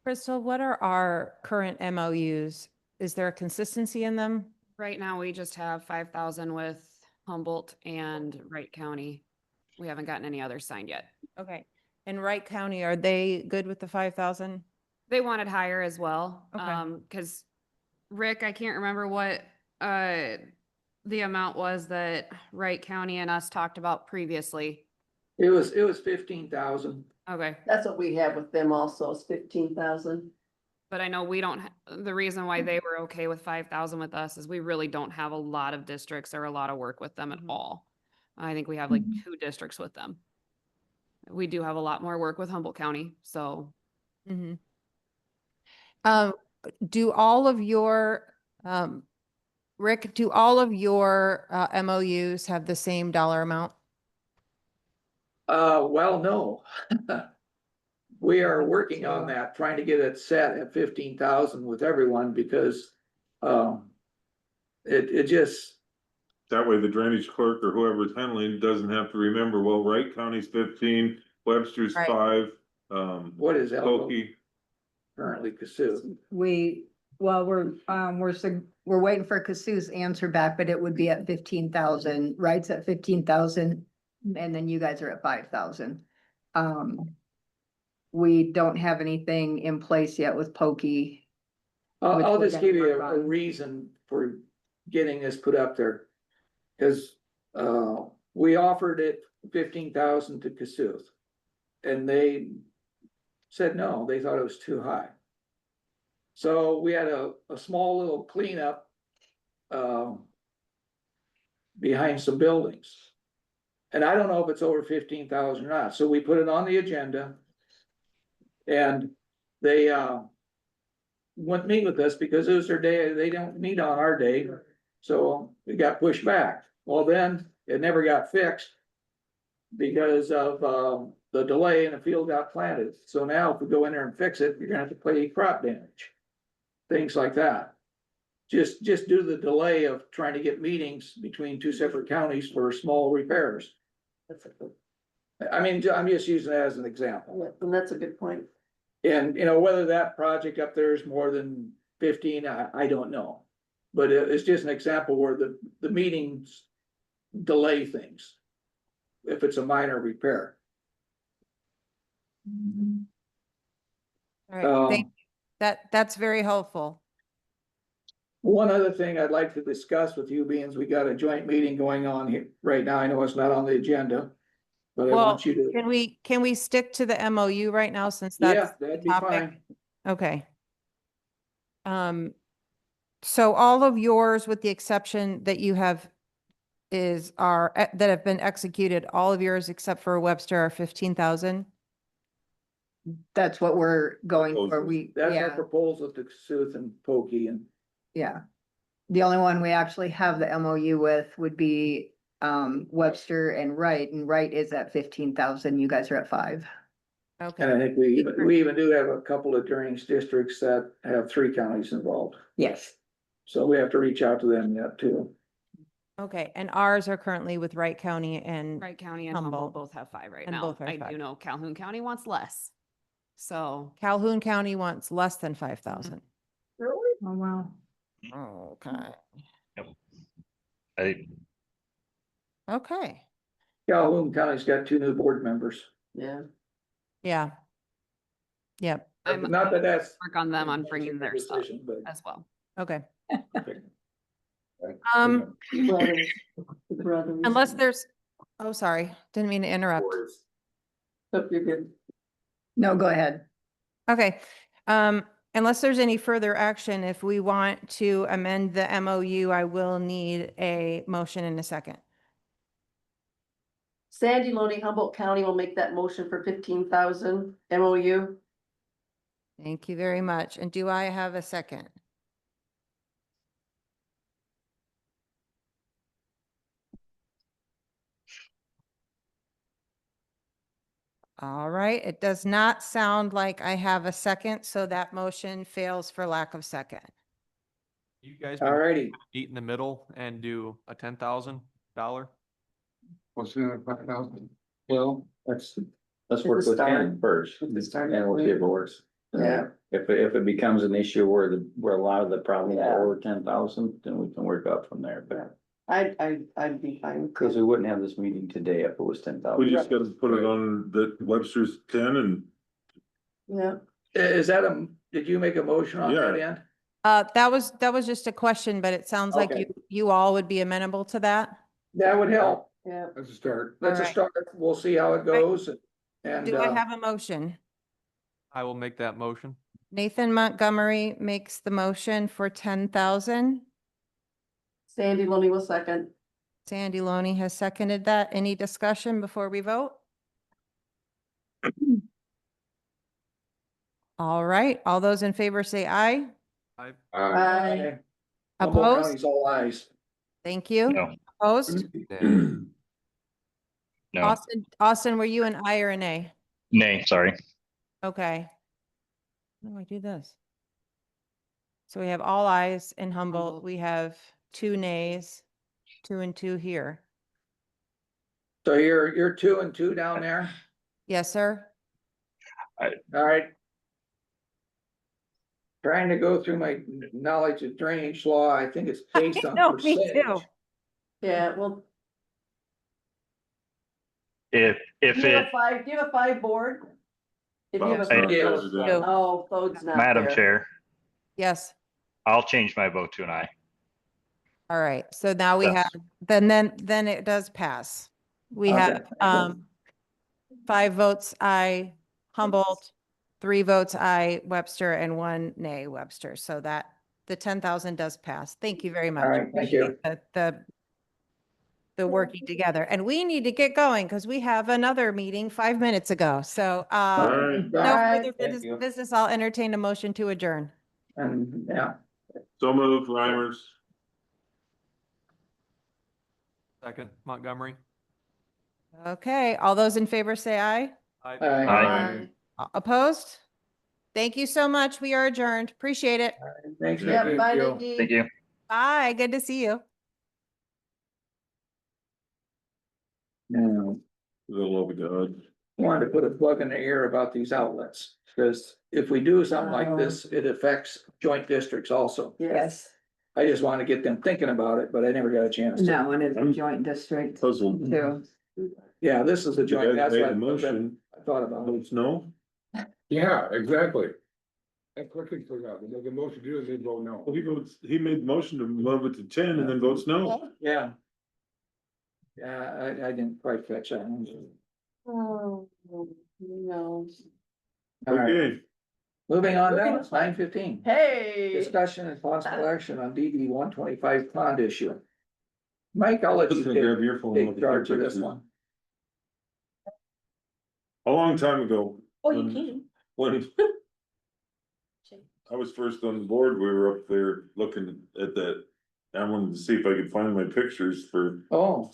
Crystal, what are our current MOUs? Is there a consistency in them? Right now, we just have 5,000 with Humboldt and Wright County. We haven't gotten any others signed yet. Okay. And Wright County, are they good with the 5,000? They wanted higher as well. Okay. Because Rick, I can't remember what the amount was that Wright County and us talked about previously. It was 15,000. Okay. That's what we have with them also, is 15,000. But I know we don't, the reason why they were okay with 5,000 with us is we really don't have a lot of districts or a lot of work with them at all. I think we have like 2 districts with them. We do have a lot more work with Humboldt County, so. Mm-hmm. Do all of your, Rick, do all of your MOUs have the same dollar amount? Well, no. We are working on that, trying to get it set at 15,000 with everyone, because it just, That way the drainage clerk or whoever's handling it doesn't have to remember, well, Wright County's 15, Webster's Right. 5, what is Elko Skokie. currently Cassuth? We're waiting for Kasu's answer back, but it would be at 15,000, Wright's at 15,000, and then you guys are at 5,000. We don't have anything in place yet with Pokey. Which I'll we're just gonna give you work a on. reason for getting this put up there. Cause we offered it 15,000 to Cassuth. And they said no, they thought it was too high. So we had a small little cleanup behind some buildings. And I don't know if it's over 15,000 or not, so we put it on the agenda. And they wouldn't meet with us because it was their day, they don't meet on our day, so it got pushed back. Well, then it never got fixed because of the delay and the field got planted. So now if we go in there and fix it, you're gonna have to pay crop damage. Things like that. Just due to the delay of trying to get meetings between 2 separate counties for small repairs. I mean, I'm just using that as an example. And that's a good point. And whether that project up there is more than 15, I don't know. But it's just an example where the meetings delay things. If it's a minor repair. All right, thank Um, you. That's very helpful. One other thing I'd like to discuss with you, being we got a joint meeting going on here right now. I know it's not on the agenda. But I Well, want you to, can we stick to the MOU right now since yeah, that's the that'd be topic? fine. Okay. So all of yours, with the exception that you have that have been executed, all of yours except for Webster are 15,000? That's what we're going for. That's our proposal to Cassuth and Pokey and. Yeah. The only one we actually have the MOU with would be Webster and Wright is at 15,000. You guys are at 5. Okay. And I think we even do have a couple of drainage districts that have 3 counties involved. Yes. So we have to reach out to them yet too. Okay, and ours are currently with Wright County and Wright County and Humboldt both have 5 right And now. both are I 5. do know Calhoun County wants less. So Calhoun County wants less than 5,000. Really? Oh, wow. Okay. I Okay, Calhoun County's got 2 new board members. Yeah. yeah. Yep, I'm Not that that's. work on them on bringing their stuff Decision, but as well. okay. Brothers, the brothers. Unless there's, oh, sorry, didn't mean to interrupt. Hope you're good. No, go ahead. Okay, unless there's any further action, if we want to amend the MOU, I will need a motion in a second. Sandy Loney, Humboldt County will make that motion for 15,000 MOU. Thank you very much. And do I have a second? All right, it does not sound like I have a second, so that motion fails for lack of second. You guys Alrighty, meet in the middle and do a $10,000? What's in it, 5,000? Well, let's It's work a with start. Ken first. It's a start. And we'll see if it works. Yeah. If it becomes an issue where a lot of the problems Yeah. are over 10,000, then we can work up from there, but. I'd be fine. Cause we wouldn't have this meeting today if it was 10,000. We just gotta put it on the Webster's 10 and Yeah, is that did you make a motion on that Yeah. end? That was just a question, but it sounds like Okay. you all would be amenable to that. That would help. yeah. That's a start. That's a Alright. start. We'll see how it goes and, Do I have a motion? I will make that motion. Nathan Montgomery makes the motion for 10,000. Sandy Loney will second. Sandy Loney has seconded that. Any discussion before we vote? All right, all those in favor say aye. Uh, Aye. Humboldt Opposed? County's all eyes. Thank you. No. Opposed? No, Austin, were you an aye or a nay? nay, sorry. Okay. How do I do this? So we have all ayes in Humboldt. We have 2 nays, 2 and 2 here. So you're 2 and 2 down there? Yes, sir. All right. Trying to go through my knowledge of drainage law, I think it's based on No, me percentage. too. Yeah, well, If do you have it, a 5 board? If you have Bob's a. not Yeah. there today. No. Oh, Fode's not Madam there. Chair, Yes. I'll change my vote to an aye. All right. So now we Yes. have, then it does pass. We Okay. have 5 votes aye Humboldt, 3 votes aye Webster, and 1 nay Webster. So that the 10,000 does pass. Thank you very much. All right, thank you. Appreciate the working together. And we need to get going because we have another meeting 5 minutes ago. So All right, no Alright. further Thank you. business. I'll entertain a motion to adjourn. And, yeah, so moved, Reimers. Second, Montgomery. Okay, all those in favor say aye. I Aye. Opposed? Thank you so much. We are adjourned. Appreciate it. thanks. Yeah, Nikki. Yeah, bye, You. Nikki. Thank you. Bye. Good to see you. Now, Little over God. wanted to put a plug in the ear about these outlets, because if we do something like this, it affects joint districts also. Yes. I just want to get them thinking about it, but I never got a chance to. No, and it's a joint district Puzzled. too. Yeah, this is a You joint, guys that's made what a motion, I thought about. it. votes no? Yeah, exactly. That's quickly forgot. They make a motion to do it, they vote no. Well, he made the motion to move it to 10 and then votes no. Yeah. Yeah, I didn't quite catch that. Oh, no. All right, Okay, moving on now, it's 9:15. Hey. Discussion and possible action on DD 125 pond issue. Mike, I'll let Just you gonna grab take your phone. take charge of this one. A long time ago. Oh, you when- can. When I was first on the board, we were up there looking at that. I wanted to see if I could find my pictures for, Oh,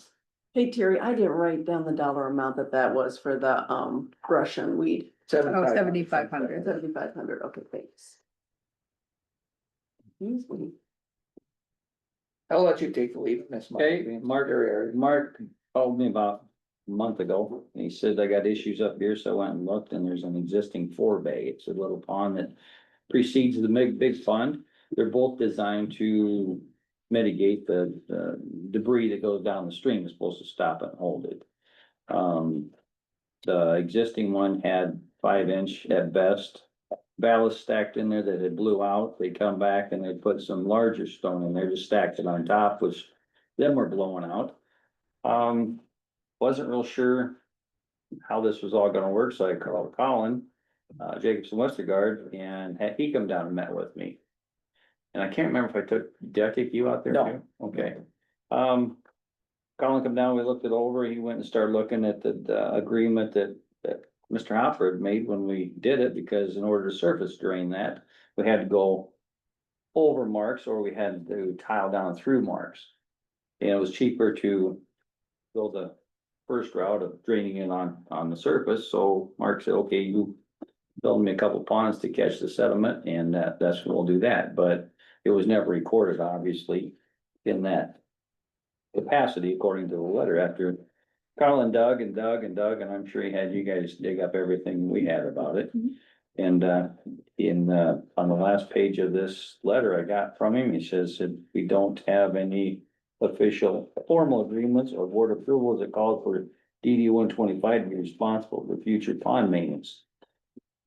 Hey, Terry, I didn't write down the dollar amount that was for the, brush and weed. 7,500. 7,500, okay, thanks. Excuse me. I'll let you take the lead, Miss. Okay, Mark called me about a month ago, and he said, I got issues up here, so I went and looked, and there's an existing 4-bay. It's a little pond that precedes the big pond. They're both designed to mitigate the debris that goes down the stream. It's supposed to stop it and hold it. The existing one had 5-inch at best ballast stacked in there that had blew out. They come back and they put some larger stone in there, just stacked it on top, which them were blowing out. Wasn't real sure how this was all gonna work, so I called Colin, Jacobson Westergaard, and had he come down and met with me. And I can't remember if did I take you out there No. too? Okay. Colin come down, we looked it over, he went and started looking at the agreement that Mr. Hopper had made when we did it, because in order to surface drain that, we had to go over marks or we had to tile down through marks. And it was cheaper to go the first route of draining it on the surface, so Mark said, okay, you build me a couple ponds to catch the sediment, and that's when we'll do that, but it was never recorded, obviously, in that capacity, according to the letter, after Colin dug and dug and dug, and I'm sure he had you guys dig up everything we had about it. And, on the last page of this letter I got from him, he says that we don't have any official formal agreements or board approvals that call for DD 125 to be responsible for future pond maintenance.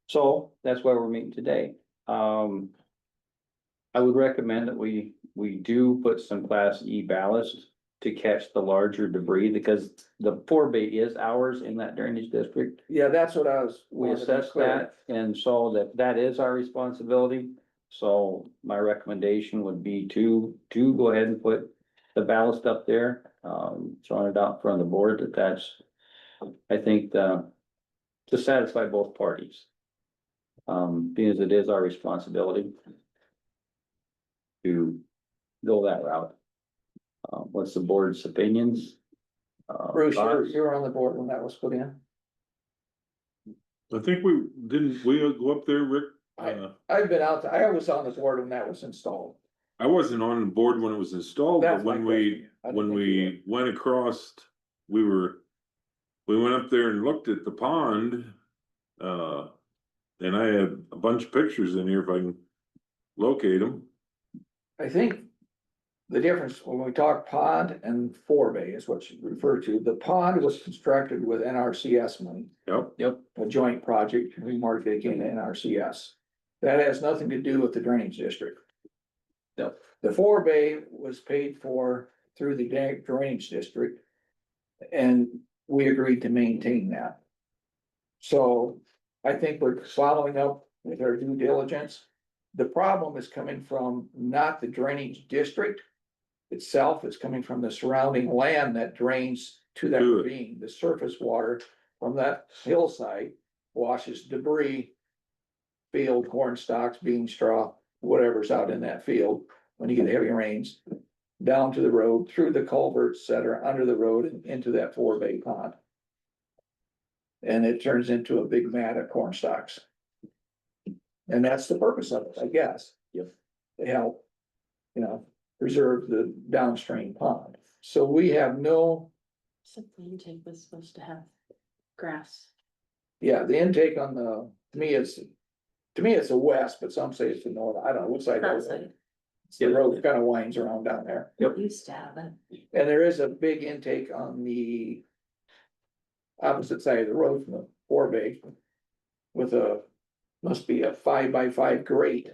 So that's why we're meeting today. I would recommend that we do put some class E ballast to catch the larger debris, because the forebay is ours in that drainage district. Yeah, that's what I was. We wanted to be assess clear. that, and so that is our responsibility. So my recommendation would be to go ahead and put the ballast up there, throwing it out in front of the board, that's, I think, to satisfy both parties. Because it is our responsibility to go that route. What's the board's opinions? Bruce, Thoughts? you were on the board when that was put in. I think we go up there, Rick? I've been out, I was on the board when that was installed. I wasn't on the board when it was installed, but That's my when question. I didn't when think you we went across, we went up there and looked at the pond. And I had a bunch of pictures in here if I can locate them. I think the difference when we talk pond and forebay is what you refer to. The pond was constructed with NRCS money, Yep. a joint project. We marked it in NRCS. That has nothing to do with the drainage district. Yep. The forebay was paid for through the drainage district. And we agreed to maintain that. So I think we're following up with our due diligence. The problem is coming from not the drainage district itself, it's coming from the surrounding land that drains to that To it. ravine. The surface water from that hillside washes debris, field, corn stalks, bean straw, whatever's out in that field when you get heavy rains, down to the road, through the culverts that are under the road and into that forebay pond. And it turns into a big mat of corn stalks. And that's the purpose of it, I guess. Yep. To help, preserve the downstream pond. So we have no, Except the intake was supposed to have grass. the intake on to me, it's a west, but some say it's the north. I don't know which side. That side. The road kind of winds around down there. Used to have it. And there is a big intake on the opposite side of the road from the forebay with must be a 5x5 grate.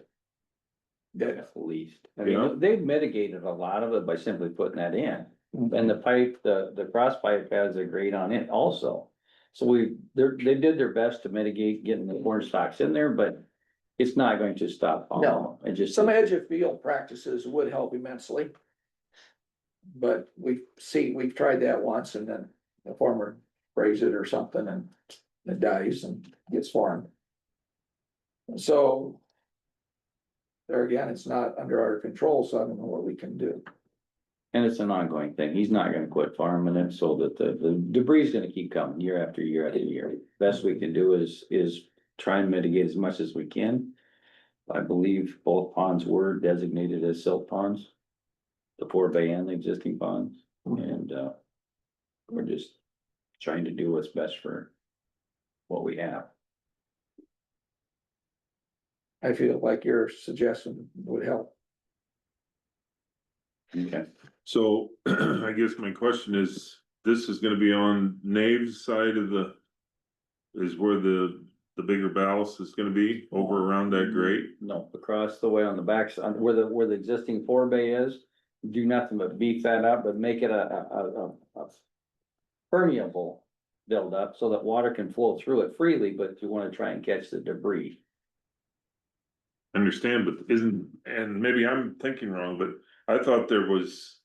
That, At least. I Yeah. mean, they've mitigated a lot of it by simply putting that in. And the pipe, the cross pipe has a grate on it also. So they did their best to mitigate getting the corn stalks in there, but it's not going to stop. No. It just. some edge of field practices would help immensely. But we've tried that once and then the farmer sprays it or something and it dies and gets farmed. So. There again, it's not under our control, so I don't know what we can do. And it's an ongoing thing. He's not gonna quit farming it so that the debris is gonna keep coming year after year after year. Best we can do is try and mitigate as much as we can. I believe both ponds were designated as silt ponds. The forebay and the existing ponds, and we're just trying to do what's best for what we have. I feel like your suggestion would help. Okay. So I guess my question is, this is gonna be on Nave's side of is where the bigger ballast is gonna be over around that grate? No, across the way on the backside, where the existing four bay is, do nothing but beef that up, but make it a permeable buildup so that water can flow through it freely, but you wanna try and catch the debris. Understand, but isn't, and maybe I'm thinking wrong, but I thought there was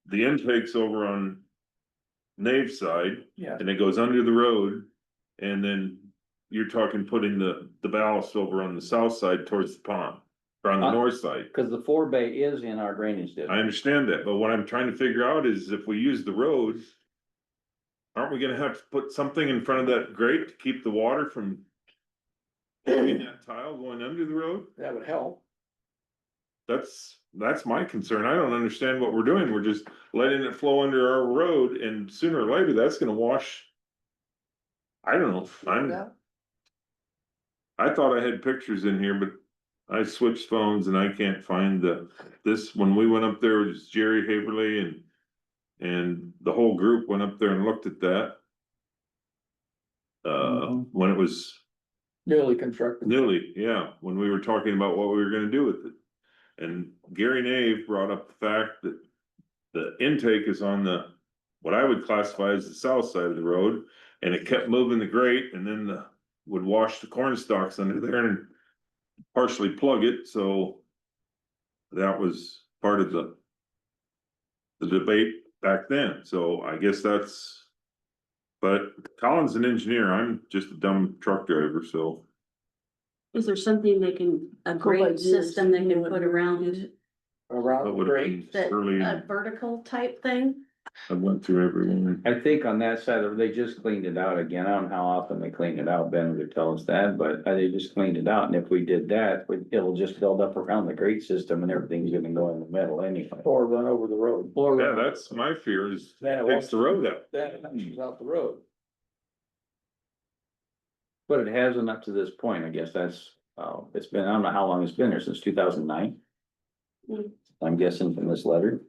the intakes over on Nave's side, Yeah, and it goes under the road, and then you're talking putting the ballast over on the south side towards the pond, or on the north side. Cause the four bay is in our drainage I district. understand that, but what I'm trying to figure out is if we use the road, aren't we gonna have to put something in front of that grate to keep the water from getting that tile going under the road? that would help. That's my concern. I don't understand what we're doing. We're just letting it flow under our road, and sooner or later, that's gonna wash. I don't know, I thought I had pictures in here, but I switched phones and I can't find this, when we went up there, it was Jerry Haverly and the whole group went up there and looked at that. When it was Newly constructed. newly, yeah, when we were talking about what we were gonna do with it. And Gary Nave brought up the fact that the intake is on what I would classify as the south side of the road, and it kept moving the grate, and then would wash the corn stalks under there and partially plug it, so that was part of the debate back then, so I guess that's, but Colin's an engineer, I'm just a dumb truck driver, so. Is there something they can, a grade system they can put around it? That Around the would have grate. been early, A vertical type thing? I went through everyone. I think on that side, they just cleaned it out again. I don't know how often they clean it out. Ben would tell us that, but they just cleaned it out. And if we did that, it'll just build up around the grate system and everything's gonna go in the middle anyway. Or run over the road. Yeah, that's my fear is Then it takes the road out. Then it comes out the road. But it hasn't up to this point. I guess that's, it's been, I don't know how long it's been there, since 2009. I'm guessing from this letter.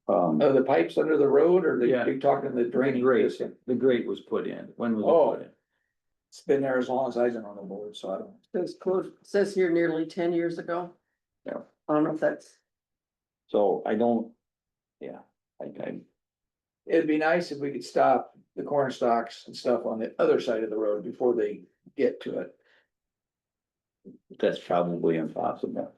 Are the pipes under the road, or Yeah. you talking the draining grate, system? the grate was put in. When was Oh. it put in? It's been there as long as I've been on the board, so I don't. Says quote, says here nearly 10 years ago. Yeah. I don't know if that's, So I don't, yeah, I, It'd be nice if we could stop the corn stalks and stuff on the other side of the road before they get to it. that's probably impossible.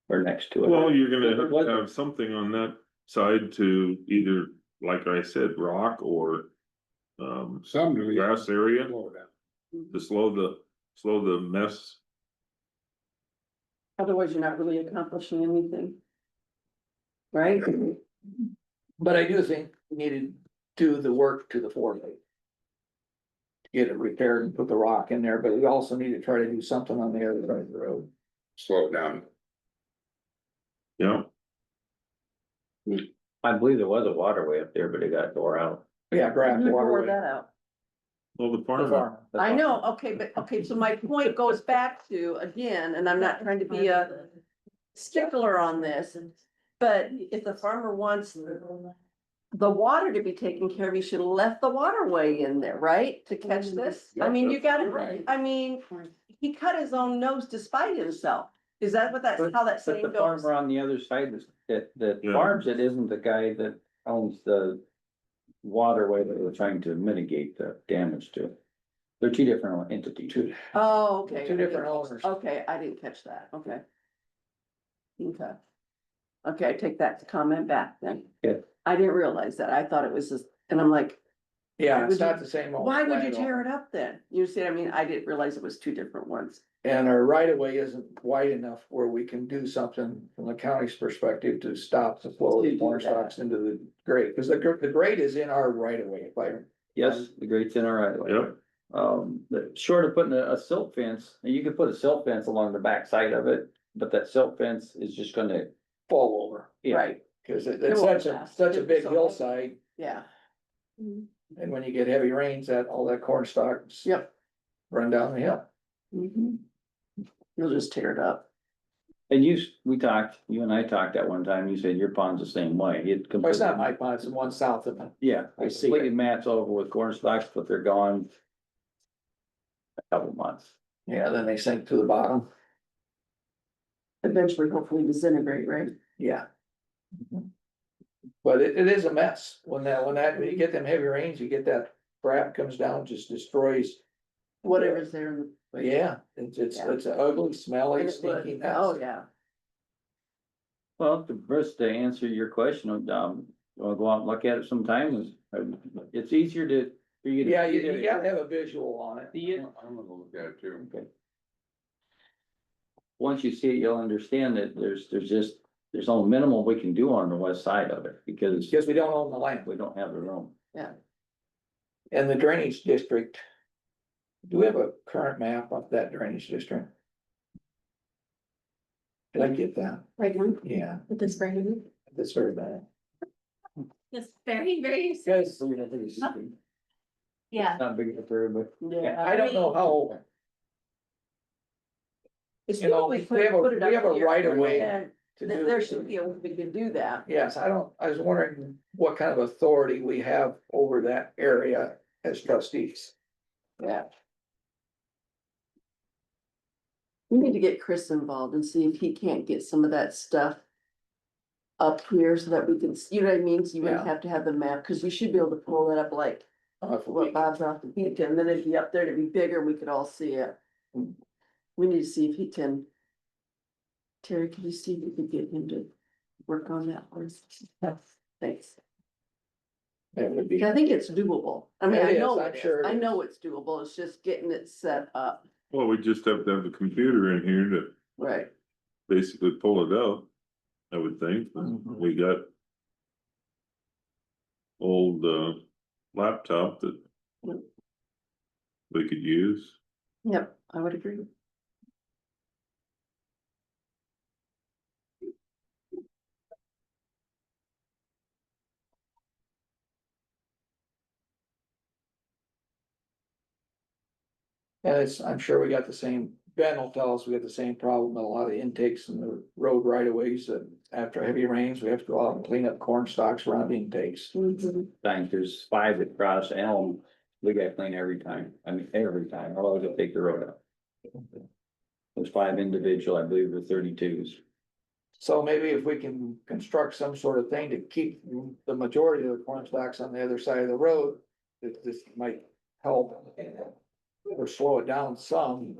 Or next to it. Well, you're gonna have to have something on that side to either, like I said, rock or Some do. grass area Slow it down. to slow the mess. otherwise you're not really accomplishing anything. Right? But I do think we need to do the work to the four-way. Get it repaired and put the rock in there, but we also need to try to do something on the other side of the road. Slow it down. Yeah, I believe there was a waterway up there, but it got tore out. Yeah, grass Who tore waterway. that out? well, the The farmer, farm. I know, okay, but, okay, so my point goes back to, again, and I'm not trying to be a stickler on this, but if the farmer wants the water to be taken care of, you should have left the waterway in there, right? To catch this? I mean, you gotta, Right. I mean, he cut his own nose to spite himself. Is that what But how that but saying the goes? farmer on the other side that Yeah. farms it isn't the guy that owns the waterway that we're trying to mitigate the damage to. They're two different entities. Two- Oh, okay. Two different owners. Okay, I didn't catch that, okay. Okay. Okay, I take that comment back then. Yeah. I didn't realize that, I thought it was just, and I'm like, Yeah, it's Would you- not the same. owner, why would you landowner. tear it up then? You see, what I mean, I didn't realize it was two different ones. And our right of way isn't wide enough where we can do something from the county's perspective to stop the flow To of do corn that. stalks into the grate, because the grate is in our right of way, if I. Yes, the grate's in our right of way. Yep. But short of putting a silt fence, and you could put a silt fence along the back side of it, but that silt fence is just gonna, Fall over, yeah. Right, because It it's won't such a, last. such a big So- hillside, yeah. and when you get heavy rains, all that corn stalks. Yep. Run down the hill. Mhm. You'll just tear it up. And you and I talked at one time, you said your pond's the same way. It Well, it's not completely- my pond, it's the one south of it. Yeah, I it see completely it. mats over with corn stalks, but they're gone. a couple months. Yeah, then they sink to the bottom. Eventually, hopefully disintegrate, right? Yeah. But it is a mess when when you get them heavy rains, you get that crap comes down, just destroys. Whatever's there in the. But yeah, it's an ugly, smelly, And it would. stinky mess. Oh, yeah. Well, first to answer your question, I'll go out and look at it sometime, it's easier to. for you to Yeah, see you it. gotta have a visual on it. See it. I'm gonna look at it too. Okay. Once you see it, you'll understand that there's only minimal we can do on the west side of it, because Because we don't own the land. we don't have the room. And the drainage district. Do we have a current map of that drainage district? Did I get that? Right now, Yeah, with this brand. that's very bad. It's very, very. Because Yeah. Not big enough for everybody. Yeah. I don't know how, It's you know, probably we put- have put it a up here. right of way And to there do. should be a way to do that. Yes, I was wondering what kind of authority we have over that area as trustees. Yeah. We need to get Chris involved and see if he can't get some of that stuff up here so that we can, you know what I mean? So you wouldn't Yeah. have to have the map, cause we should be able to pull it up like If we- what Bob's off the beach, and then it'd be up there to be bigger, we could all see it. We need to see if he can. Terry, can you see if we could get him to work on that for us? Thanks. That would be, I think it's doable. I mean, It I is, know I'm it is. sure it I is. know it's doable. It's just getting it set up. Well, we just have to have a computer in here to Right. basically pull it out, I would think. We got old, laptop that we could use. Yep, I would agree. and I'm sure we got the same, Ben will tell us we got the same problem, with a lot of intakes in the road right of ways that after heavy rains, we have to go out and clean up corn stalks around intakes. Times there's 5 that cross Elm, we got clean every time, I mean, every time, otherwise they'll take the road out. There's 5 individual, I believe, the 32s. So maybe if we can construct some sort of thing to keep the majority of the corn stalks on the other side of the road, this might help. Or slow it down some,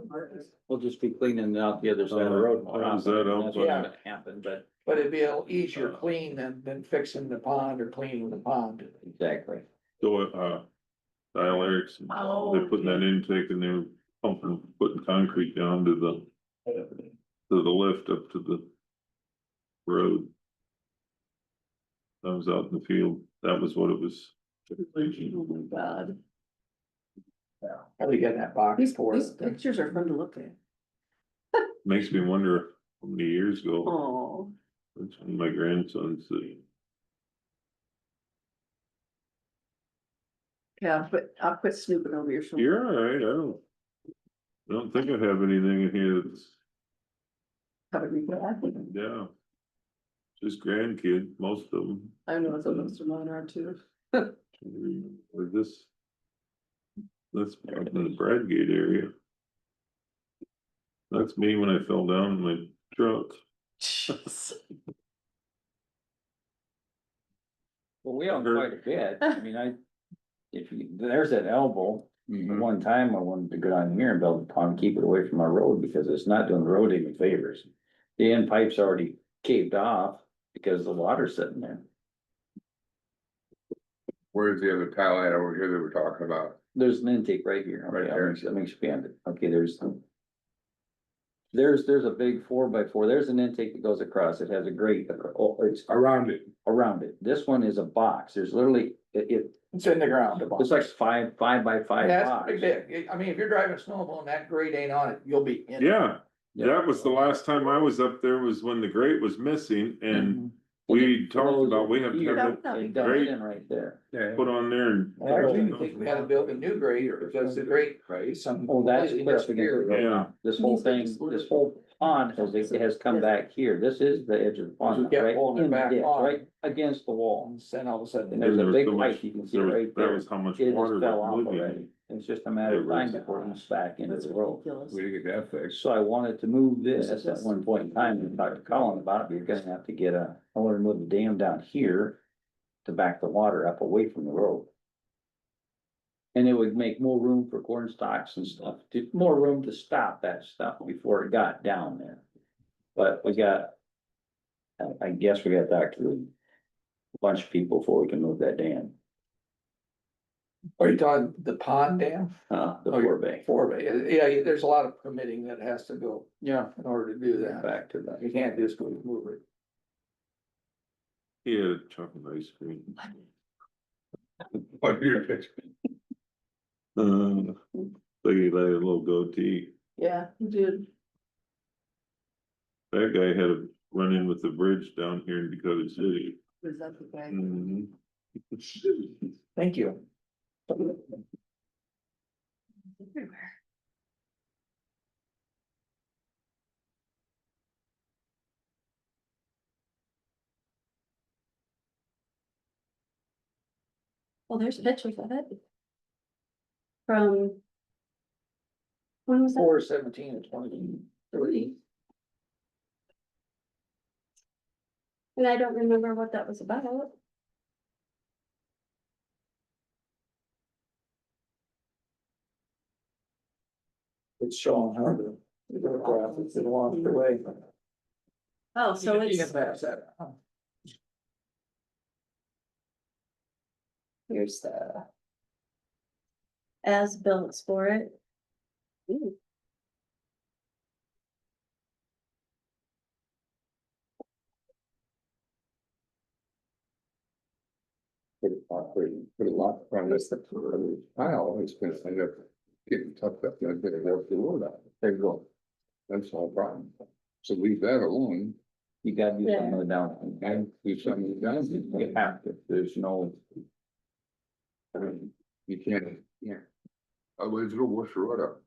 We'll just be cleaning out the other side of the road more How's often, that and help? that's what's Yeah. gonna happen, but but it'd be a little easier clean than fixing the pond or cleaning the pond. exactly. So, Dial Erickson, they're putting that intake and they're pumping, putting concrete down to the lift up to the road. I was out in the field, that was what it was. Oh my God. How do you get in that box These for it? pictures are fun to look at. Makes me wonder how many years ago, Oh, that's when my grandson's, yeah, but I'll quit snooping over your shoulder. you're all right, I don't think I have anything in here that's, Covered me bad. yeah. Just grandkid, most of them, I know it's most of mine are too. or this. That's up in the Bradgate area. That's me when I fell down in my truck. Well, we own quite a bit, I mean, there's that elbow. One time I wanted to go down here and build a pond, keep it away from my road, because it's not doing the road any favors. The end pipe's already caved off because the water's sitting there. Where's the other tile at over here that we're talking about? There's an intake right here. Right Okay, there. let me expand it. Okay, there's a big 4x4. There's an intake that goes across. It has a grate, it's Around it. around it. This one is a box. There's literally, It's in the ground. it's like 5x5 That's box. pretty big. I mean, if you're driving a snowmobile and that grade ain't on it, you'll be in. Yeah, Yeah. that was the last time I was up there was when the grate was missing and Mm-hmm. we talked about, we have to Here, have Yeah. it dumps in right there. it put on there and. I actually think we had to build a new grade because the grade is some. Oh, that's completely clear up against the obscure. road. Yeah. This whole thing, this whole pond has come back here. This is the edge of the pond, We kept right pulling it in the back ditch, on. right against the wall. And then all of a sudden. And there's a There was big so much- pipe, you can see there was- right That there. was how much It water just fell was off moving. already. It's just a matter of time before it's back into That's the road. ridiculous. We didn't get that fixed. So I wanted to move this at one point in time and talk to Colin about it, but you're gonna have to get I wanna move the dam down here to back the water up away from the road. And it would make more room for corn stalks and stuff, more room to stop that stuff before it got down there. But we got, I guess we got to talk to a bunch of people before we can move that dam, Are you talking the pond dam? the Oh, you're- forebay. Forebay, yeah, there's a lot of permitting that has to go Yeah. in order to do that. Back to that. You can't just go move it. He had a chocolate ice cream. What your fix? Like he had a little goatee. Yeah, you did. That guy had a run in with the bridge down here in Dakota City. Was that the guy? Mhm. Thank you. Everywhere. Well, there's pictures of it. From. When was that? 4/17 and 23. And I don't remember what that was about. It's showing how the graph is along the way. Oh, so You it's, can pass that. here's the. As built for it. Ooh. Put a lot from this. I always been, I never getting tucked up, I better work the road out. There you go. That's all problem. So leave that alone You gotta do something with down. and do something down. You have to, there's no. You can't, yeah. Otherwise it'll wash the road up.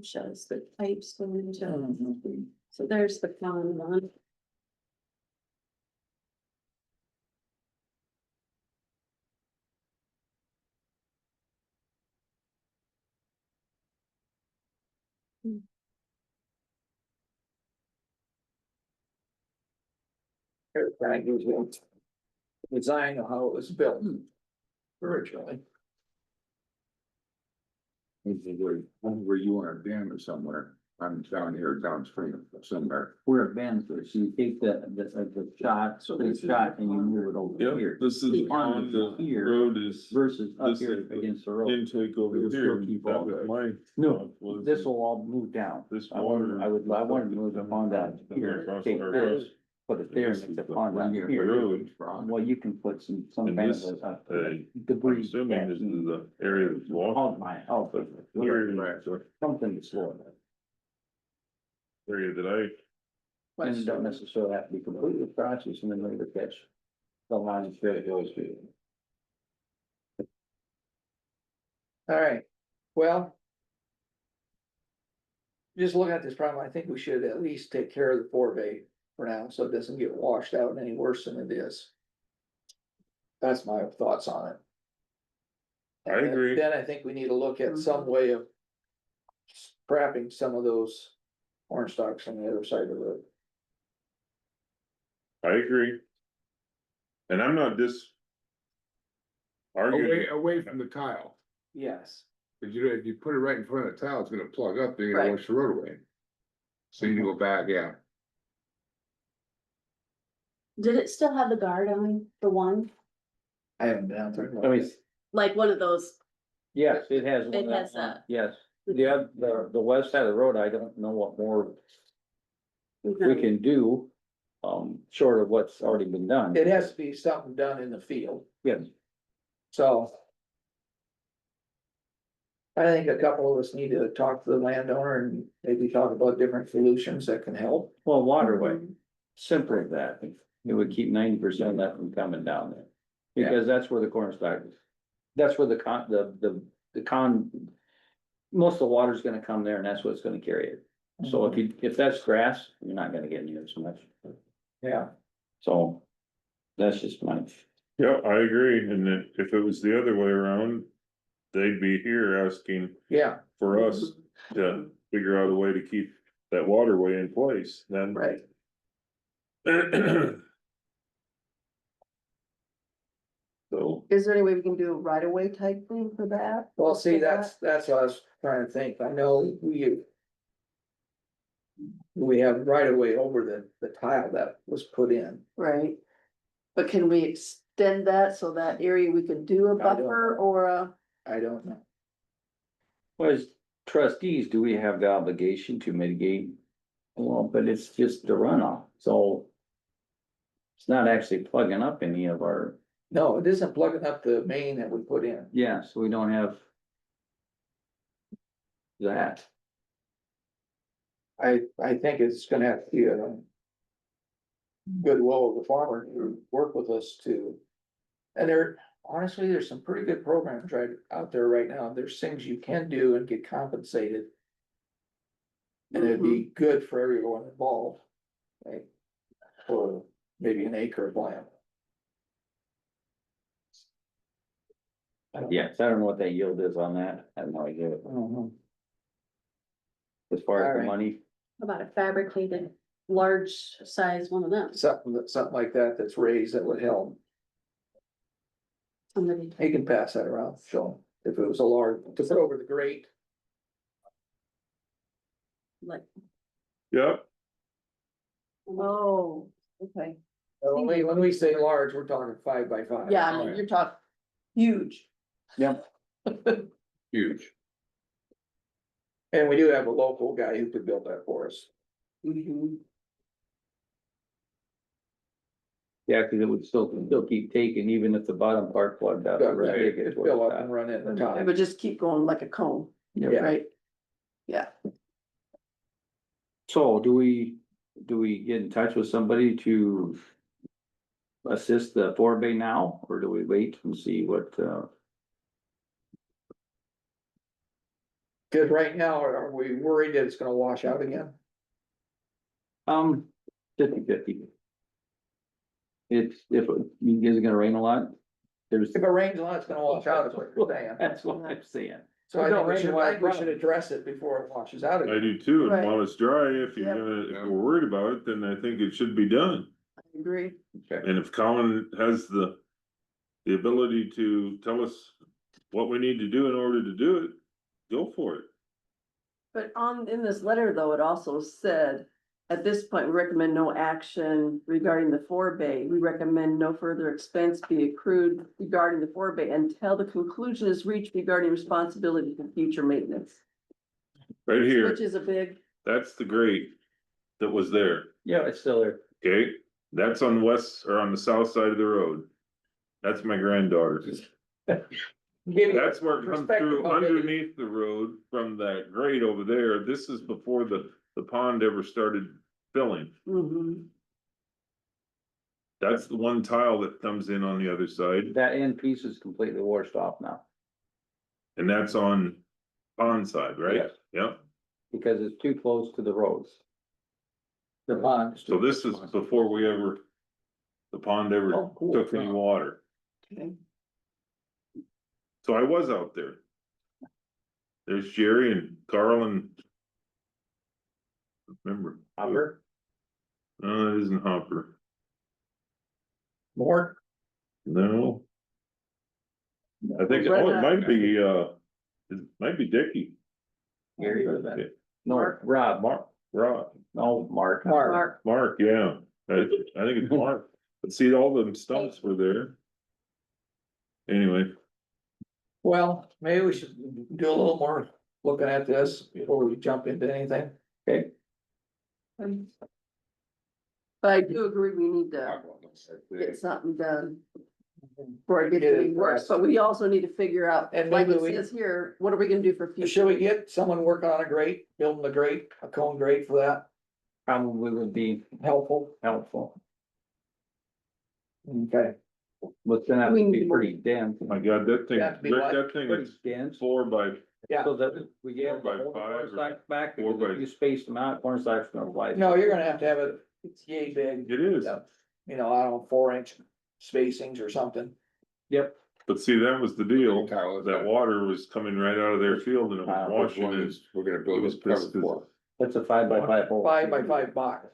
Shows the pipes going into. So there's the common one. That gives you a design of how it was built originally. Where you want a dam or somewhere, I'm down here downstream somewhere. We're advanced, so you take the shot, so the shot and you move it over Yep, here. this is on the road is Versus up this here is the against the road. intake over It'll here. still keep That all was the- my. No, was this will all move down. This I wanted, water. I wanted to move the pond down here, take this, put it there, and make the pond down here. Road. Well, you can put some And kind this, of I'm debris. assuming this is the area that's Oh, walked. my, oh, But but here, the something to slow it. area that And it don't necessarily have to be completely processed and then later catch the line that it goes to. All right, well. Just looking at this problem, I think we should at least take care of the forebay for now, so it doesn't get washed out any worse than it is. That's my thoughts on it. I agree. Then I think we need to look at some way of scrapping some of those corn stalks on the other side of the road. I agree. And I'm not arguing. Away from the tile. Yes. Cause if you put it right in front of the tile, it's gonna plug up, then you're gonna Right. wash the road away. So you go back, yeah. Did it still have the guard on, the one, I haven't been out there. I mean, like one of those? yes, it has. one It of has that one. that. Yes, the west side of the road, I don't know what more we can do, short of what's already been done. It has to be something done in the field, Yes, so. I think a couple of us need to talk to the landowner and maybe talk about different solutions that can help. well, waterway, simple as that, it would keep 90% of that from coming down there. Because that's where the cornstalk is, that's where the most of the water's gonna come there and that's what's gonna carry it. So if that's grass, you're not gonna get near as much. Yeah, So that's just my, Yeah, I agree, and that if it was the other way around, they'd be here asking yeah, for us to figure out a way to keep that waterway in place, then. Right. So, Is there any way we can do a right of way type thing for that? well, see, For that? that's what I was trying to think, I know we have right of way over the tile that was put in. Right. But can we extend that so that area we could do a I don't buffer know. or a? I don't know. well, as trustees, do we have the obligation to mitigate? Well, but it's just the runoff, so. It's not actually plugging up any of our, No, it isn't plugging up the main that we put in. yeah, so we don't have. That, I think it's gonna have to be a goodwill of the farmer to work with us to. And honestly, there's some pretty good programs right out there right now. There's things you can do and get compensated. And it'd be good for everyone involved. Right? For maybe an acre of land. yeah, so I don't know what that yield is on that, I have no idea, Mhm. as far as the Alright. money. How about a fabricated, large size one of them? Something like that that's raised that would help. Somebody, He can pass that around, show him, if it was a large, to put over the grate. like, yep, Oh, okay. When we say large, we're talking 5 by 5. Yeah, I mean, you're talking huge. Yep. Huge. And we do have a local guy who could build that for us. Mhm. Yeah, cause it would still keep taking, even if the bottom part plugged up. it would Right, take it it'd towards fill the up top. and run in the It top. would just keep going like a cone, Yeah. right? Yeah. So do we get in touch with somebody to assist the forebay now, or do we wait and see what, Cause right now, are we worried that it's gonna wash out again? 50/50. It's, if it is it gonna rain a lot, there's, If it rains a lot, it's gonna wash out, is what you're saying. that's what I'm saying. So I Don't think rain, I why think we problem? should address it before it washes out I again. do too, and Right. while it's dry, if you're Yep. gonna, if we're worried about it, then I think it should be done. I agree. And if Colin has the ability to tell us what we need to do in order to do it, go for it. But in this letter, though, it also said, at this point, we recommend no action regarding the forebay. We recommend no further expense be accrued regarding the forebay until the conclusion is reached regarding responsibility for future maintenance. Right here, Which is a big, that's the grate that was there, Yeah, it's still there. okay? That's on the west, or on the south side of the road. That's my granddaughter's. That's where it comes through underneath the road from that grate over there. This is before the pond ever started filling. mhm. That's the one tile that comes in on the other side, That end piece is completely washed off now, and that's on pond side, right? Yes. Yep, because it's too close to the roads. The pond. so this is before the pond ever Oh, cool. took any water. Okay. So I was out there. There's Jerry and Carl and. Remember, Hopper? no, it isn't Hopper, More? no. I think, oh, it might be, it might be Dickie. Gary or that? No, Rob, Rob, no, Mark. Mark. Mark, yeah, I think it's Mark, but see, all them stumps were there. Anyway, Well, maybe we should do a little more looking at this before we jump into anything. Okay, But I do agree, we need to get something done before it gets any worse, but we also need to figure out, And like maybe it we- says here, what are we gonna do for future? Should we get someone working on a grate, building a grate, a cone grate for that, probably would be helpful? helpful, Okay. but then that We would need be more. pretty dense. my God, that thing, That'd be Rick, what? that thing Pretty is dense. 4 by Yeah, So that we gave By the whole five or cornstalk back, four because if by- you spaced them out, cornstalk's gonna fly. no, you're gonna have it, it's yay big. It is, You know, I don't know, 4-inch spacings or something. Yep. but see, that was the deal, Tile is that water was coming right out of their field and it was Which washing one it. is, we're gonna It build was this pissed cover 'cause for. That's a 5x5 hole. 5x5 box.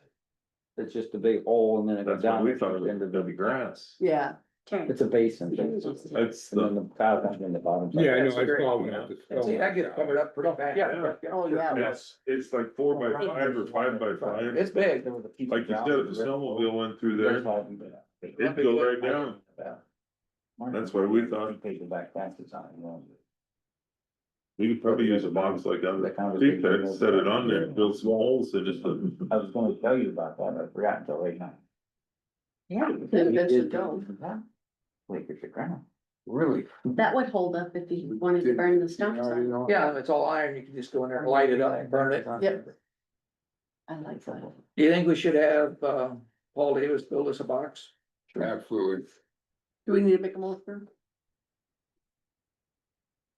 It's just a big hole and then it goes That's what down. we and thought, goes it into was gonna be grass. Yeah, It's a basin. That's And then the, the tile comes in the bottom. Yeah, I know, That's I great. saw that. And see, that gets covered up pretty fast. Yeah. oh, yeah. it's like 4x5 or 5x5. It's big. Like you said, if the snowmobile went through there, it'd go right down. That's why we thought- Pay the back taxes on it, you know. We could probably use a box like that, deep that, set it on there, build some holes in it. I was gonna tell you about that, but I forgot until right now. Yeah, then it should go. Like it's a ground. Really? That would hold up if you wanted to burn the stumps on. Yeah, it's all iron, you can just go in there and light it up and burn it. Yep. I like that. Do you think we should have, Paul Davis build us a box? Absolutely. Do we need to make a motion?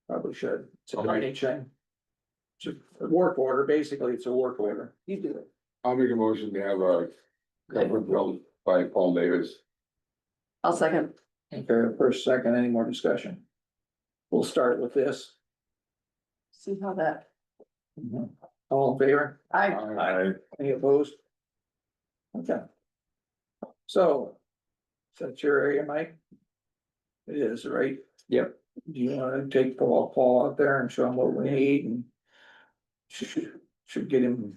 Probably should. It's a Okay. drainage thing. It's a work order, basically, it's a work order. You do it. I'll make a motion to have a cover built by Paul Davis. I'll second. Okay, first, second, any more discussion? We'll start with this. See how that, All in favor? I, Any opposed? Okay. So, is that your area, Mike? It is, right? Yep. Do you wanna take Paul out there and show him what we need and should get him,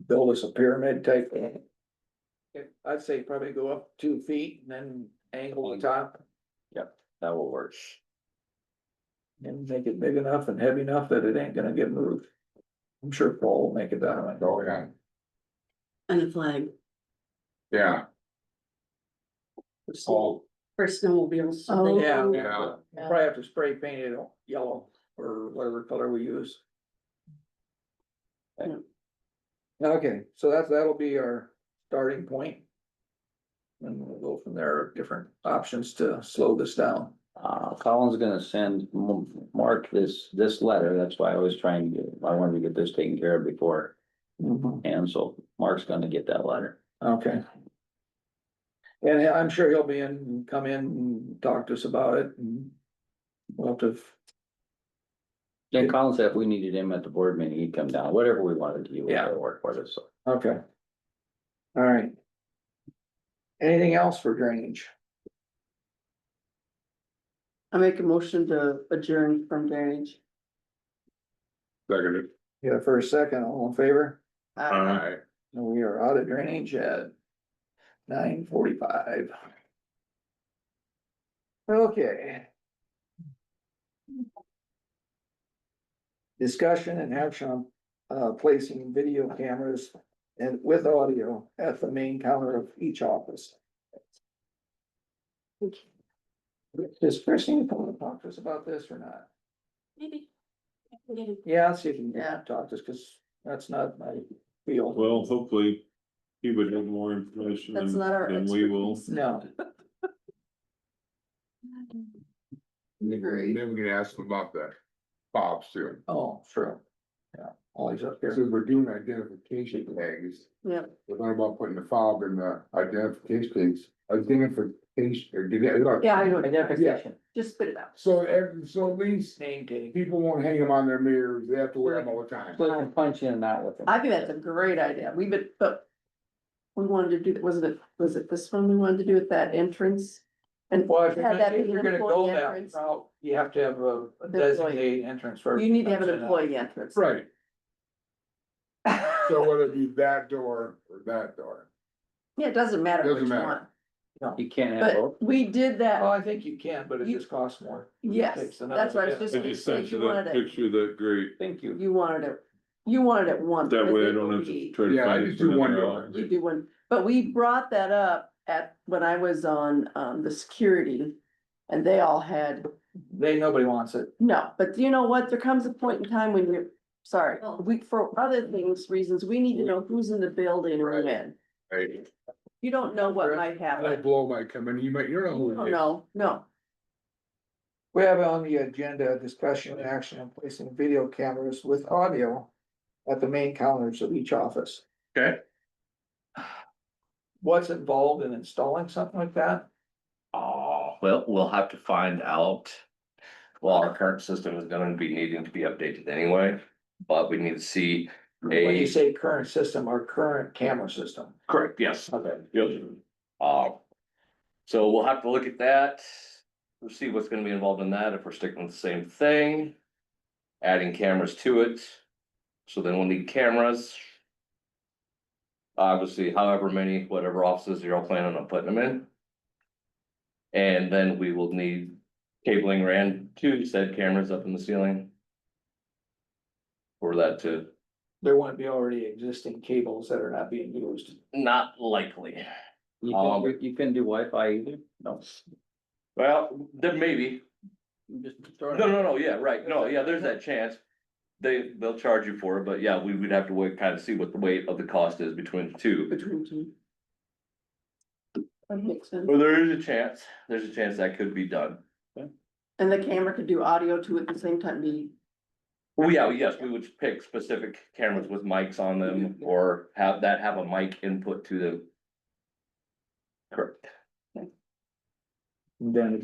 build us a pyramid type thing? I'd say probably go up 2 feet and then angle the top That will work. and make it big enough and heavy enough that it ain't gonna get moved. I'm sure Paul will make it that way. Oh, yeah. And a flag Yeah, Paul, for snowmobiles. so Oh, they- Yeah. yeah. Probably have to spray paint it yellow or whatever color we use. Okay, so that'll be our starting point. And we'll go from there, different options to slow this down. Colin's gonna send Mark this letter, that's why I was trying to I wanted to get this taken care of before. And so Mark's gonna get that letter. Okay. And I'm sure he'll come in and talk to us about it and we'll have to, Then Colin said if we needed him at the board meeting, he'd come down, whatever we wanted to do, Yeah. we'll work for us, so. okay. All right. Anything else for drainage? I make a motion to adjourn from drainage. Seconded. You got a first, second, all in favor? Aye. We are out of drainage at 9:45. Okay. Discussion and action on placing video cameras and with audio at the main counter of each office. Does Christine come and talk to us about this or not? Maybe. I can get it. Yeah, I'll see if you Yeah. can talk to us, cause that's not my field. well, hopefully he would have more information That's not our than we will. expertise. No, Agree. Then we can ask them about the fobs too. oh, sure. Yeah, always up here. Since we're doing identification tags, Yeah, we're talking about putting the fob in the identification tags, identification, or did it? yeah, I know. Identification. Just spit it out. So so at least Name tag. people won't hang them on their mirrors, they have to wear them all the time. So they can punch in and out with them. I think that's a great idea. But we wanted to do, was it this one we wanted to do at that entrance? And Well, if had that be you're an gonna go employee that entrance. route, you have to have a Employee. designated entrance for. You need to have an employee entrance. Right, so whether it be that door or that door. Yeah, it doesn't matter Doesn't which matter. one, You can't have both. but we did Well, that, I think you can, but it You- just costs more. yes, Takes another that's what I was bit. just I gonna just say, sent you you wanted that it, picture, that great, Thank you. you wanted it once. that because way I it don't will have to be- try to Yeah, I find it just for do one another door. hour. You do one, but we brought that up when I was on, the security, and they all had, Nobody wants it. no, but you know what, there comes a point in time when you're, sorry, Oh. for other reasons, we need to know who's in the building and Right. when. Right, You don't know what might that happen. blow might come in, you don't know who Oh, it is. no. We have on the agenda discussion and action on placing video cameras with audio at the main counters of each office. Okay. What's involved in installing something like that? Oh, well, we'll have to find out. Well, our current system is gonna be needing to be updated anyway, but we need to see When you a. say current system, our current camera system. Correct, yes. Okay. Yep. So we'll have to look at that. We'll see what's gonna be involved in that, if we're sticking with the same thing. Adding cameras to it. So then we'll need cameras. Obviously, however many, whatever offices you're all planning on putting them in. And then we will need cabling ran to said cameras up in the ceiling. For that to, There wouldn't be already existing cables that are not being used. not likely. You couldn't do Wi-Fi either? No. Well, there may be. Just No, yeah, right. No, yeah, there's that chance. They'll charge you for it, but yeah, we would have to wait, kind of see what the weight of the cost is between the two. Between two. That makes sense. Well, there's a chance that could be done. And the camera could do audio too at the same time, be, Well, yeah, yes, we would pick specific cameras with mics on them or have a mic input to them. Correct. Then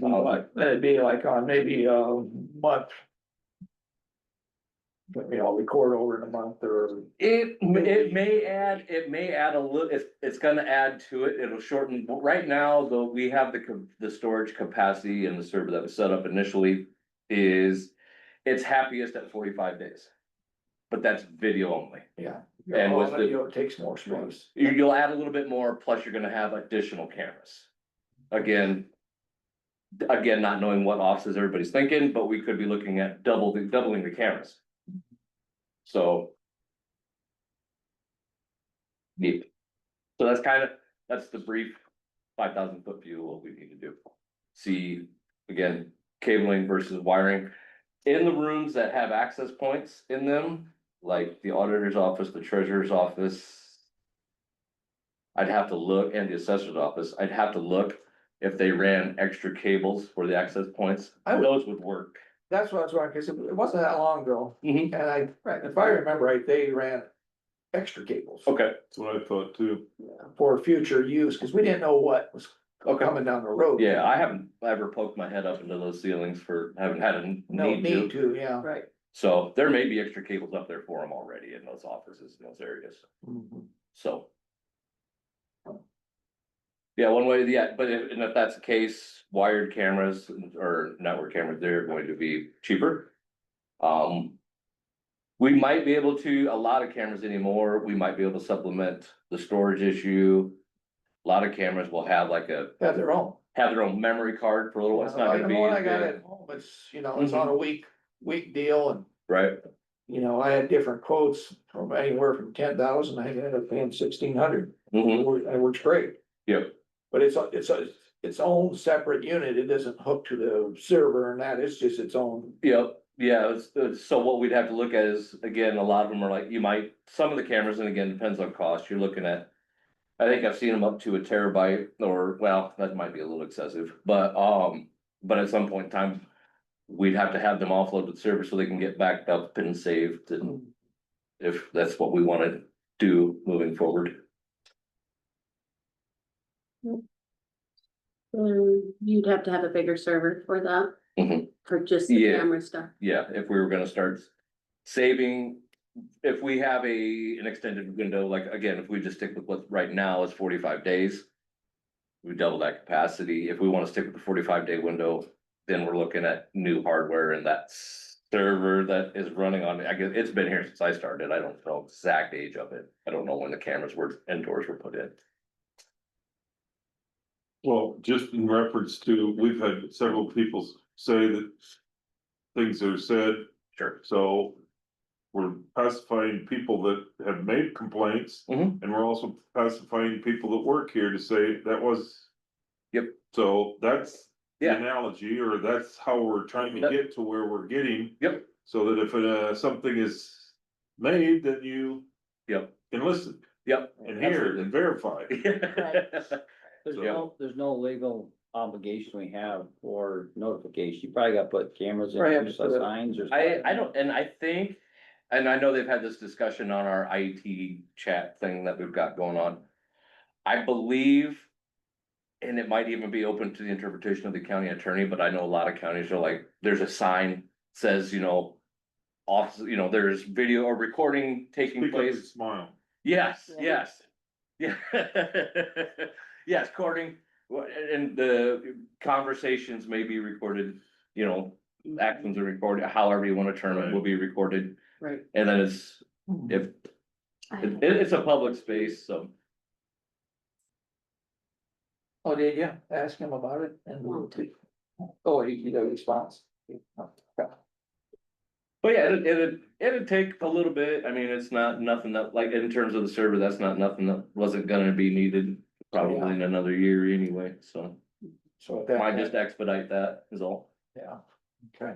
it'd be like on maybe a month. Record over in a month or. It may add a little, it's gonna add to it, it'll shorten, but right now, though, we have the storage capacity and the server that was set up initially is. It's happiest at 45 days. But that's video only. Yeah. And with the- Audio takes more space. You'll add a little bit more, plus you're gonna have additional cameras. Again, not knowing what offices everybody's thinking, but we could be looking at doubling the cameras. So. Neat. So that's the brief 5,000 foot view of what we need to do. See, again, cabling versus wiring. In the rooms that have access points in them, like the auditor's office, the treasurer's office. I'd have to look, and the assessor's office, I'd have to look if they ran extra cables for the access points. Those would work. That's what I was wondering, because it wasn't that long ago, Mhm. and if I remember right, they ran extra cables. Okay, That's what I thought too. For future use, because we didn't know what was okay. coming down the road. Yeah, I haven't ever poked my head up into those ceilings haven't had a No need need to. to, yeah. right. So there may be extra cables up there for them already in those offices, in those areas, Mhm. so. Yeah, one way, yeah, but if that's the case, wired cameras or network cameras, they're going to be cheaper. We might be able to, a lot of cameras anymore, we might be able to supplement the storage issue. A lot of cameras will have like Have their own. memory card for a little, it's not Like gonna the be. one I as got good. at home, it's, it's on a week deal, and, Right, I had different quotes from anywhere from 10,000, I ended up paying 1,600. It works great. yep, But its own separate unit, it doesn't hook to the server and that, it's just its own. yep, yeah, so what we'd have to look at is, again, a lot of them are like, some of the cameras, and again, depends on cost, you're looking at. I think I've seen them up to a terabyte, or, well, that might be a little excessive, but at some point in time. We'd have to have them offload to the server so they can get backed up and saved, and if that's what we wanna do moving forward. You'd have to have a bigger server for that. Mhm. For just the Yeah. camera stuff. Yeah, if we were gonna start saving, if we have an extended window, like, again, if we just stick with what right now is 45 days. We double that capacity. If we wanna stick with the 45-day window, then we're looking at new hardware and that server that is running on, I guess, it's been here since I started. I don't know exact age of it. I don't know when the cameras indoors were put in. Well, just in reference to, we've had several people say that things are said, Sure. so we're pacifying people that have made complaints. Mhm. And we're also pacifying people that work here to say that was. Yep. So that's the Yeah. analogy, or that's how we're trying to Yep. get to where we're getting. Yep. So that if something is made, then you Yep. can listen Yep. and hear and verify. There's no legal obligation we have for notification? You probably gotta put cameras in, Right, have to use put it- signs or. I don't, and I think, and I know they've had this discussion on our IT chat thing that we've got going on. I believe, and it might even be open to the interpretation of the county attorney, but I know a lot of counties are like, there's a sign says, off, there's video or recording taking Speak up and place. smile. Yes, Yeah. yes. Yeah. Yes, recording, and the conversations may be recorded, actions are recorded, however you wanna term it, will be recorded. Right. And then it's, if, it's a public space, so. Oh, did you ask him about it? Oh, he got a response. But yeah, it'd take a little bit, I mean, it's not nothing that, like, in terms of the server, that's not nothing that wasn't gonna be needed. Probably in another year anyway, so. So that. Might just expedite that is all. Yeah, okay.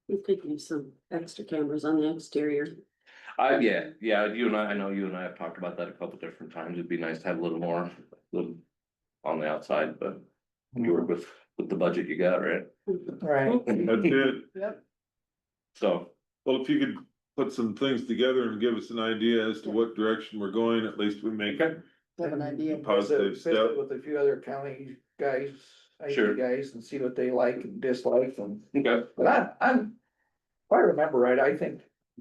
We could use some extra cameras on the exterior. Yeah, I know you and I have talked about that a couple different times, it'd be nice to have a little more, little on the outside, but. You work with the budget you got, right? Right. That's it. Yep. So, Well, if you could put some things together and give us an idea as to what direction we're going, at least we make okay, Have an idea. positive Visit step. with a few other county guys, Sure. IT guys, and see what they like and dislike, and, okay, but I'm. If I remember right, I think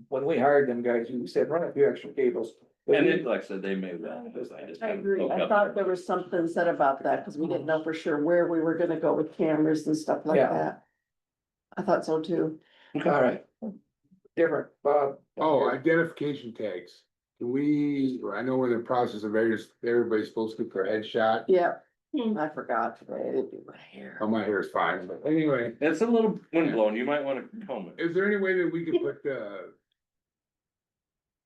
when we hired them guys, you said run a few extra cables. and then, like I said, they may, I just. I haven't agree. hooked I up. thought there was something said about that, cause we didn't know for sure where we were gonna go with cameras and stuff like Yeah. that. I thought so too. All right. Different, Oh, identification tags. Can we, I know we're in the process of everybody's supposed to get their headshot. Yeah, I forgot today. I didn't do my hair. Oh, my hair is fine, but anyway, It's a little windblown, you might wanna comb it. is there any way that we could put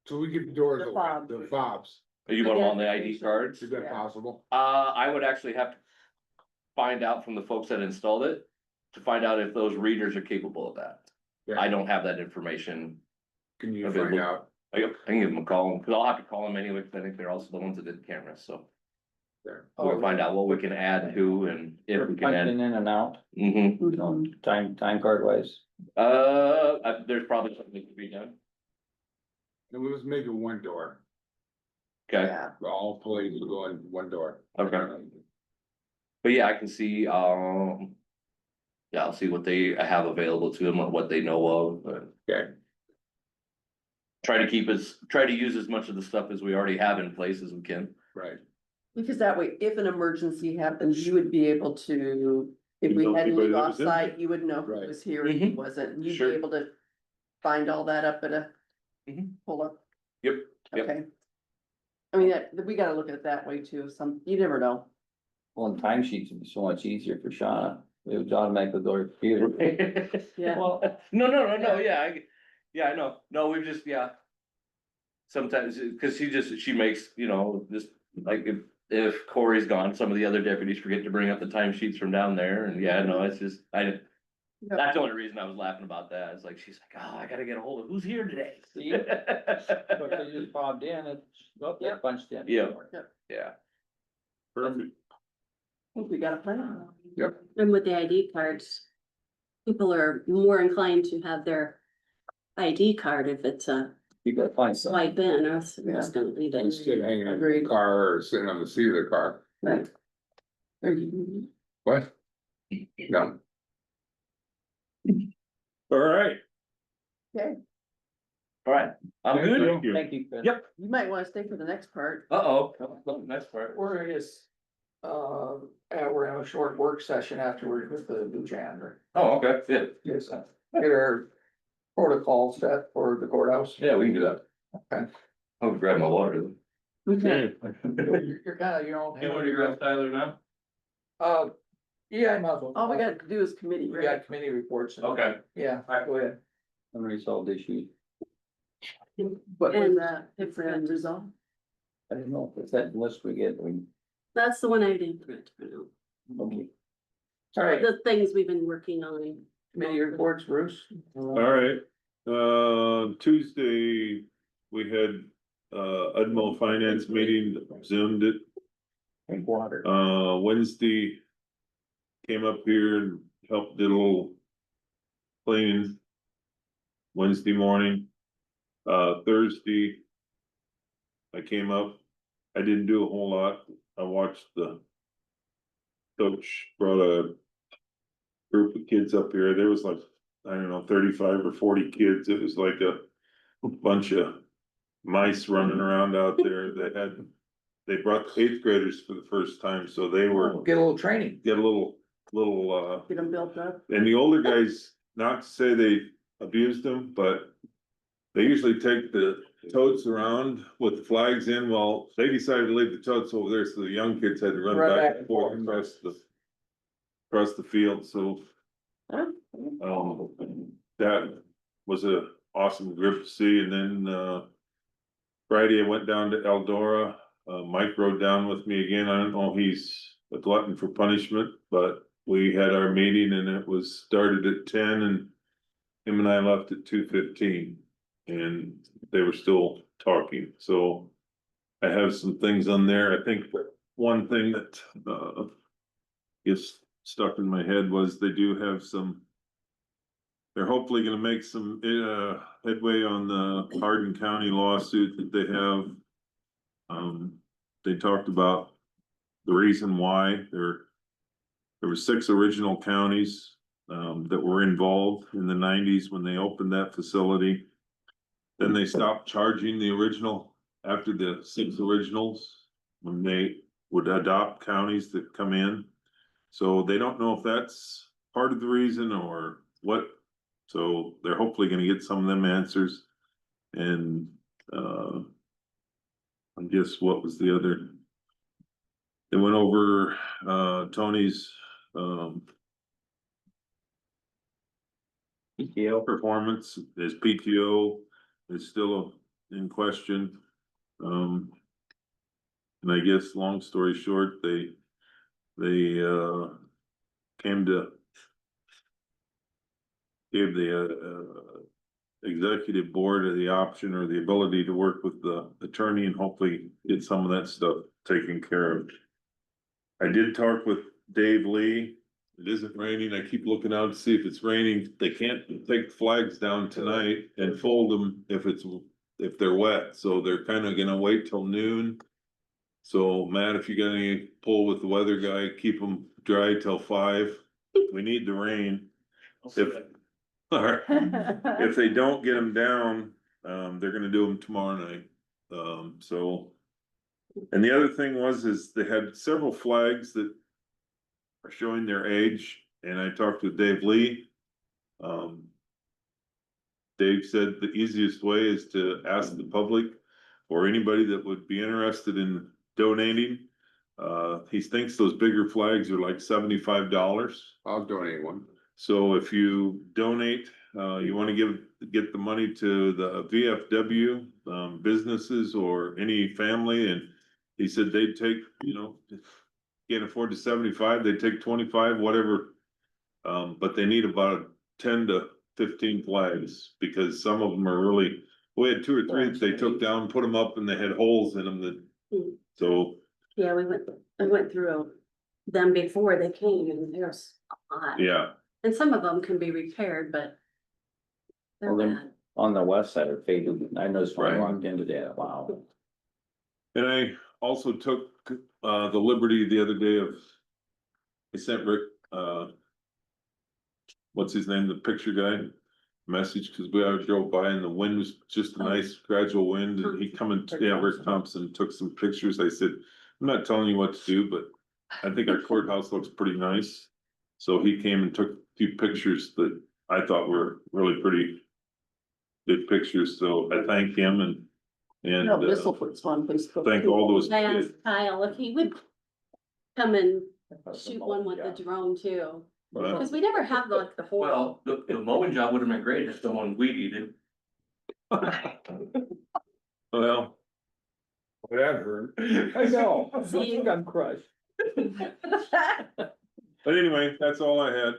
so we get the doors The open, fobs. the fobs, You want them on the ID Identification. cards? is that Yeah. possible? I would actually have to find out from the folks that installed it, to find out if those readers are capable of that. Yeah. I don't have that information. Can you available. find out? I can give them a call, cause I'll have to call them anyway, cause I think they're also the ones that did the cameras, so. There. We'll find out what we can add to and if we can add. Punching in and out, Mhm. time card wise. There's probably something that could be done. Then we'll just make it one door, Okay, Yeah, all police will go in one door. okay. But yeah, I can see, yeah, I'll see what they have available to them, or what they know of, but. Okay. Try to use as much of the stuff as we already have in place as we can. Right. because that way, if an emergency happens, you would be able to, if You we know had to anybody leave that was in offsite, you would know who Right. was here and who Mhm. wasn't. and You'd be Sure. able to find all that up at a Mhm. pull up. Yep, yep. Okay. I mean, we gotta look at it that way too. You never know. Well, and time sheets would be so much easier for Shauna. It would automatically go to the computer. Yeah. Well, no, yeah, I know, no, we've just, yeah. Sometimes, cause she makes, just like if Corey's gone, some of the other deputies forget to bring up the timesheets from down there, and yeah, no, it's just, that's the only reason I was laughing about that, it's like, she's like, oh, I gotta get a hold of who's here today. See? But they just bobbed in, they punched in. Yeah. Yeah, Perfect. I think we got a plan. And with the ID cards, people are more inclined to have their ID card if it's a You gotta find some. swipe in, or else it's gonna leave it. Instead of hanging in the Agreed. car or sitting on the seat of the car. Right. Or you- What? No. All right. Okay, all right, I'm Thank good. you. Thank you. Thank you, Chris. Yep. you might wanna stay for the next part. Uh-oh, next part. we're just, we're having a short work session afterward with the new janitor. Oh, okay, yeah, Yes, get our protocol set for the courthouse. yeah, we can do that. Okay. I'll grab my water. Okay. You're kind of your own. You want to grab Tyler now? Yeah, I might as well. All we gotta do is committee, We right? got committee reports. Okay. Yeah, go ahead. Unresolved issues. What was And that? If we're in resolve? I don't know if it's that list we get, That's the one I didn't print for now. okay. All right, The things we've been working on. committee reports, Bruce. All right, Tuesday, we had, Udmo Finance meeting, Zoomed it. Drink water. Wednesday, came up here and helped did a little cleaning Wednesday morning. Thursday, I came up, I didn't do a whole lot. I watched the coach brought a group of kids up here. There was like, I don't know, 35 or 40 kids. It was like a bunch of mice running around out there. They brought the 8th graders for the first time, so they were Get a little training. get a little, Get them built up. and the older guys, not to say they abused them, but they usually take the totes around with the flags in. Well, they decided to leave the totes over there, so the young kids had to run back and forth across the field, so. That was a awesome group to see, and then, Friday I went down to Eldora. Mike rode down with me again. I don't know if he's a glutton for punishment, but we had our meeting and it was started at 10 and him and I left at 2:15 and they were still talking, so I have some things on there. I think one thing that, gets stuck in my head was they do have some. They're hopefully gonna make some, headway on the Hardin County lawsuit that they have. They talked about the reason why there were 6 original counties, that were involved in the 90s when they opened that facility. Then they stopped charging the original after the 6 originals, when they would adopt counties that come in. So they don't know if that's part of the reason or what. So they're hopefully gonna get some of them answers. And, I guess what was the other? They went over, Tony's, PTO. performance. His PTO is still in question. And I guess, long story short, they came to gave the executive board the option or the ability to work with the attorney and hopefully get some of that stuff taken care of. I did talk with Dave Lee. It isn't raining. I keep looking out to see if it's raining. They can't take flags down tonight and fold them if they're wet, so they're kind of gonna wait till noon. So Matt, if you got any pull with the weather guy, keep them dry till 5. We need the rain. If they don't get them down, they're gonna do them tomorrow night. So. And the other thing is they had several flags that are showing their age, and I talked with Dave Lee. Dave said the easiest way is to ask the public or anybody that would be interested in donating. He thinks those bigger flags are like $75. I'll donate one. So if you donate, you wanna get the money to the VFW, businesses or any family, and he said they'd take, can't afford the 75, they'd take 25, whatever. But they need about 10 to 15 flags, because some of them are really, we had 2 or 3 that they took down, put them up and they had holes in them so. Yeah, I went through them before they came and there's a lot. Yeah. And some of them can be repaired, but they're Well, then- bad. On the west side are faded. I noticed when I Right. walked into that, wow. And I also took, the liberty the other day of, I sent Rick, what's his name, the picture guy, message, cause we drove by and the wind was just a nice gradual wind, and he come and, Rick Thompson took some pictures. I said, I'm not telling you what to do, but I think our courthouse looks pretty nice. So he came and took a few pictures that I thought were really pretty good pictures, so I thank him and. No, Bissell puts one Facebook. Thank too. all those I kids. asked Kyle if he would come and shoot one with the drone too, But cause we never have the whole. Well, the mowing job would have been great if someone weed eated. well, That hurt. I know. See? I'm crushed. but anyway, that's all I had.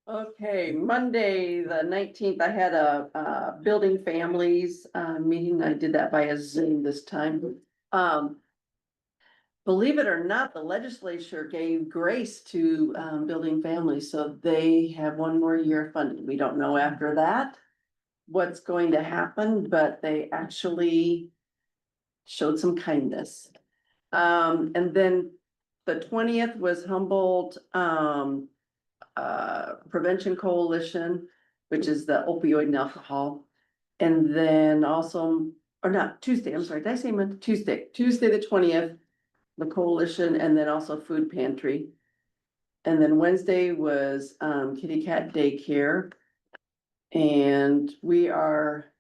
Okay, Monday, the 19th, I had a building families meeting. I did that via Zoom this time. believe it or not, the legislature gave grace to building families, so they have one more year funded. We don't know after that what's going to happen, but they actually showed some kindness. And then the 20th was Humboldt Prevention Coalition, which is the opioid and alcohol. And then also, or not Tuesday, I'm sorry, did I say Tuesday? Tuesday, the 20th, the coalition, and then also food pantry. And then Wednesday was kitty cat daycare. And we are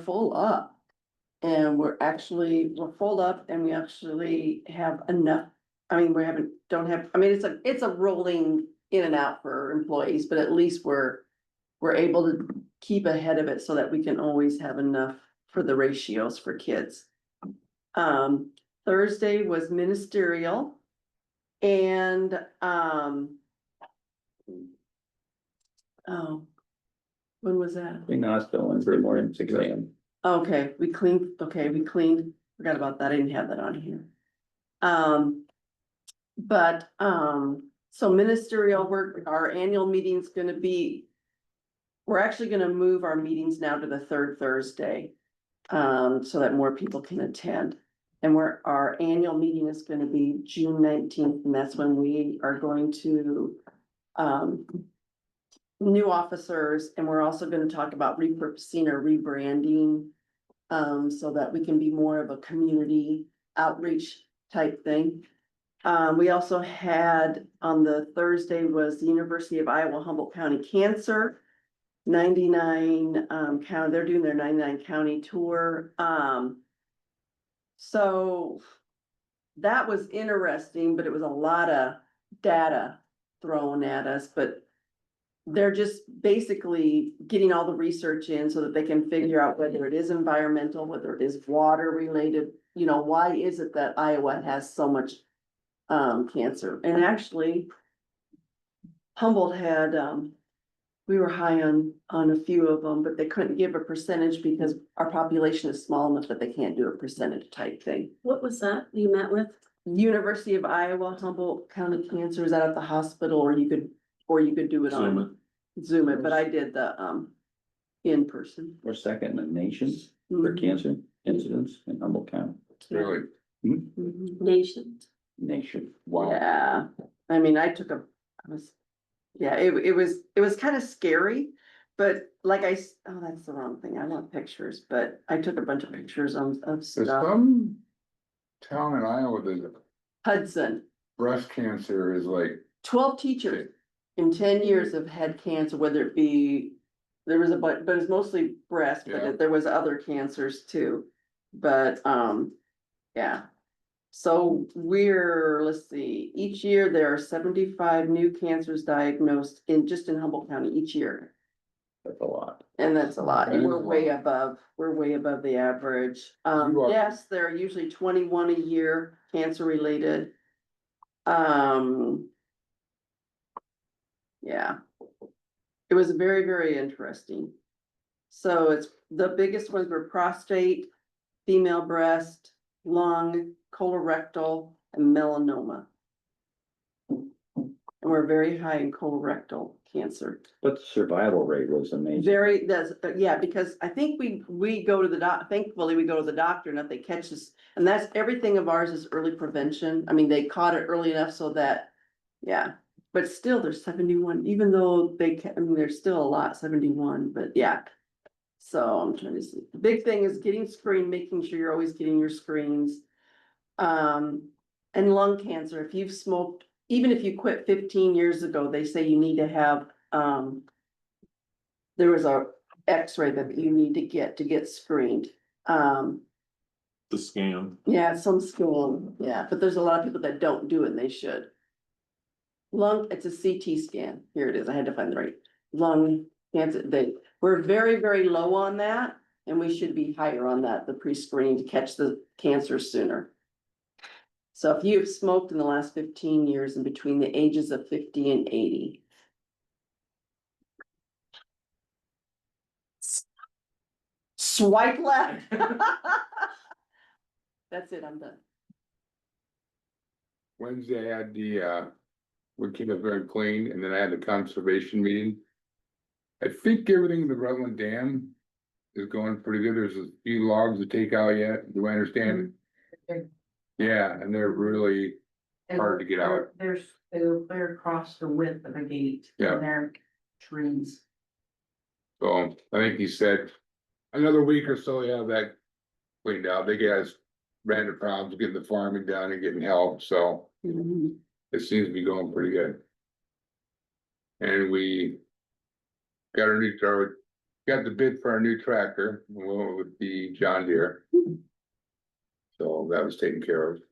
full up. And we're full up and we actually have enough. I mean, it's a rolling in and out for employees, but at least we're able to keep ahead of it so that we can always have enough for the ratios for kids. Thursday was ministerial and, when was that? In the hospital Wednesday morning, 6 a.m. Okay, we cleaned, forgot about that, I didn't have that on here. So ministerial work, our annual meeting's gonna be, we're actually gonna move our meetings now to the third Thursday. So that more people can attend. And our annual meeting is gonna be June 19th, and that's when we are going to, new officers, and we're also gonna talk about repurposing or rebranding. So that we can be more of a community outreach type thing. We also had on the Thursday was the University of Iowa Humboldt County Cancer. 99 county, they're doing their 99 county tour. So that was interesting, but it was a lot of data thrown at us, but they're just basically getting all the research in so that they can figure out whether it is environmental, whether it is water related, why is it that Iowa has so much cancer? And actually Humboldt had, we were high on a few of them, but they couldn't give a percentage because our population is small enough that they can't do a percentage type thing. What was that you met with? University of Iowa Humboldt County Cancer, is that at the hospital, or you could do it on Zoom it, but I did the in person. We're second in the nation for cancer incidents in Humboldt County. Really, Nation. Nation. Wow. Yeah, I mean, it was kind of scary, but that's the wrong thing. I want pictures, but I took a bunch of pictures of there's stuff. some town in Iowa that Hudson, breast cancer is like, 12 teachers in 10 years have had cancer, whether it be, there was but it's mostly breast, Yeah. but there was other cancers too. But, yeah. So let's see, each year there are 75 new cancers diagnosed in Humboldt County each year. That's a lot. And that's a lot, and That is we're a way lot. above the average. You are- Yes, there are usually 21 a year, cancer related. Yeah. It was very, very interesting. So the biggest ones were prostate, female breast, lung, colorectal, and melanoma. And we're very high in colorectal cancer. But the survival rate was amazing. Because I think we go to thankfully we go to the doctor and if they catch us, and that's everything of ours is early prevention. I mean, they caught it early enough so that, yeah, but still there's 71, even though there's still a lot, 71, but yeah. So I'm trying to see, the big thing is getting screened, making sure you're always getting your screens. And lung cancer, if you've smoked, even if you quit 15 years ago, they say you need to have, there was a x-ray that you need to get screened. The scan. Yeah, some scan, yeah, but there's a lot of people that don't do it and they should. It's a CT scan. Here it is. I had to find the right lung cancer. We're very, very low on that, and we should be higher on that, the pre-screening to catch the cancer sooner. So if you've smoked in the last 15 years and between the ages of 50 and 80. Swipe left. That's it, I'm done. Wednesday I had we keep it very clean, and then I had the conservation meeting. I think everything in the Rutland Dam is going pretty good. There's a few logs to take out yet. Do I understand? Yeah, and they're really hard to get out. They're across the width of a gate. Yeah. And they're trees. So I think he said another week or so, you have that cleaned out. They guys ran into problems getting the farming done and getting help, so it seems to be going pretty good. And we got got the bid for our new tractor, we went with the John Deere. So that was taken care of.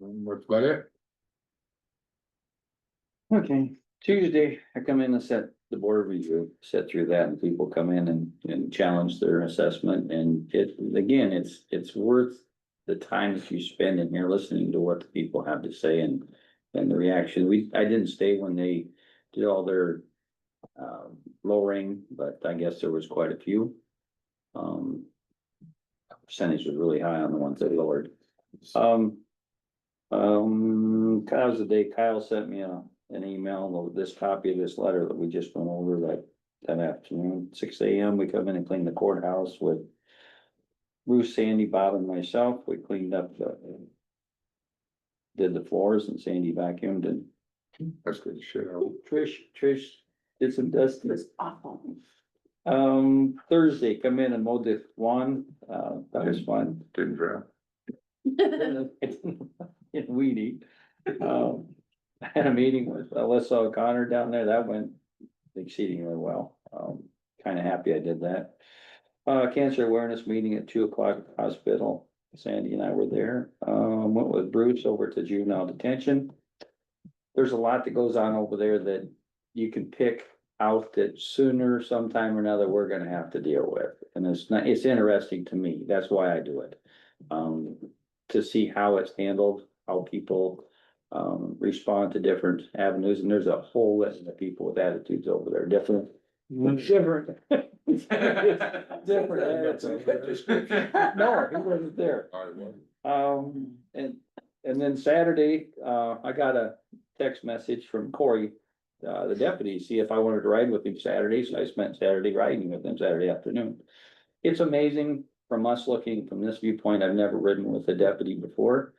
That's about it. Okay, Tuesday, I come in and set the board review, set through that, and people come in and challenge their assessment, and again, it's worth the time that you spend in here listening to what the people have to say and the reaction. I didn't stay when they did all their lowering, but I guess there was quite a few. Percentage was really high on the ones that lowered. Kyle's the day, Kyle sent me an email, this copy of this letter that we just went over that afternoon, 6 AM, we come in and clean the courthouse with Bruce, Sandy, Bob and myself. We cleaned up did the floors, and Sandy vacuumed, and That's good shit. Trish did some dusting. It's awful. Thursday, come in and mowed the lawn, that was fun. Didn't drown. It's weedy. I had a meeting with Alyssa O'Connor down there, that went exceedingly well. Kind of happy I did that. Cancer awareness meeting at 2:00 at the hospital, Sandy and I were there. Went with Bruce over to juvenile detention. There's a lot that goes on over there that you can pick out that sooner, sometime or another, we're gonna have to deal with. And it's interesting to me, that's why I do it. To see how it's handled, how people respond to different avenues, and there's a whole list of people with attitudes over there, different. Different. No, he wasn't there. And then Saturday, I got a text message from Corey, the deputy, see if I wanted to ride with him Saturday, so I spent Saturday riding with him Saturday afternoon. It's amazing from us looking from this viewpoint, I've never ridden with a deputy before.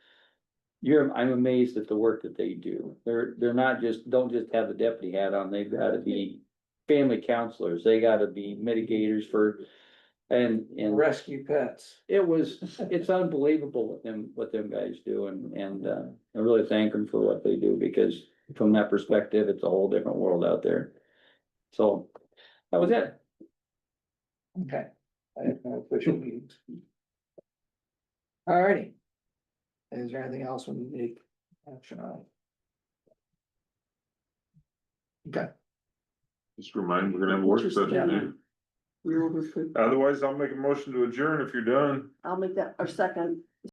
I'm amazed at the work that they do. They're not don't just have the deputy hat on, they've gotta be family counselors, they gotta be mitigators and Rescue pets. it's unbelievable what them guys do, and I really thank them for what they do, because from that perspective, it's a whole different world out there. So, that was it. Okay. I have no official meetings. Alrighty. Is there anything else we need to take action on? Okay. Just remind, we're gonna have a work session. dude. We're over food. Otherwise, I'll make a motion to adjourn if you're done. I'll make that, or second.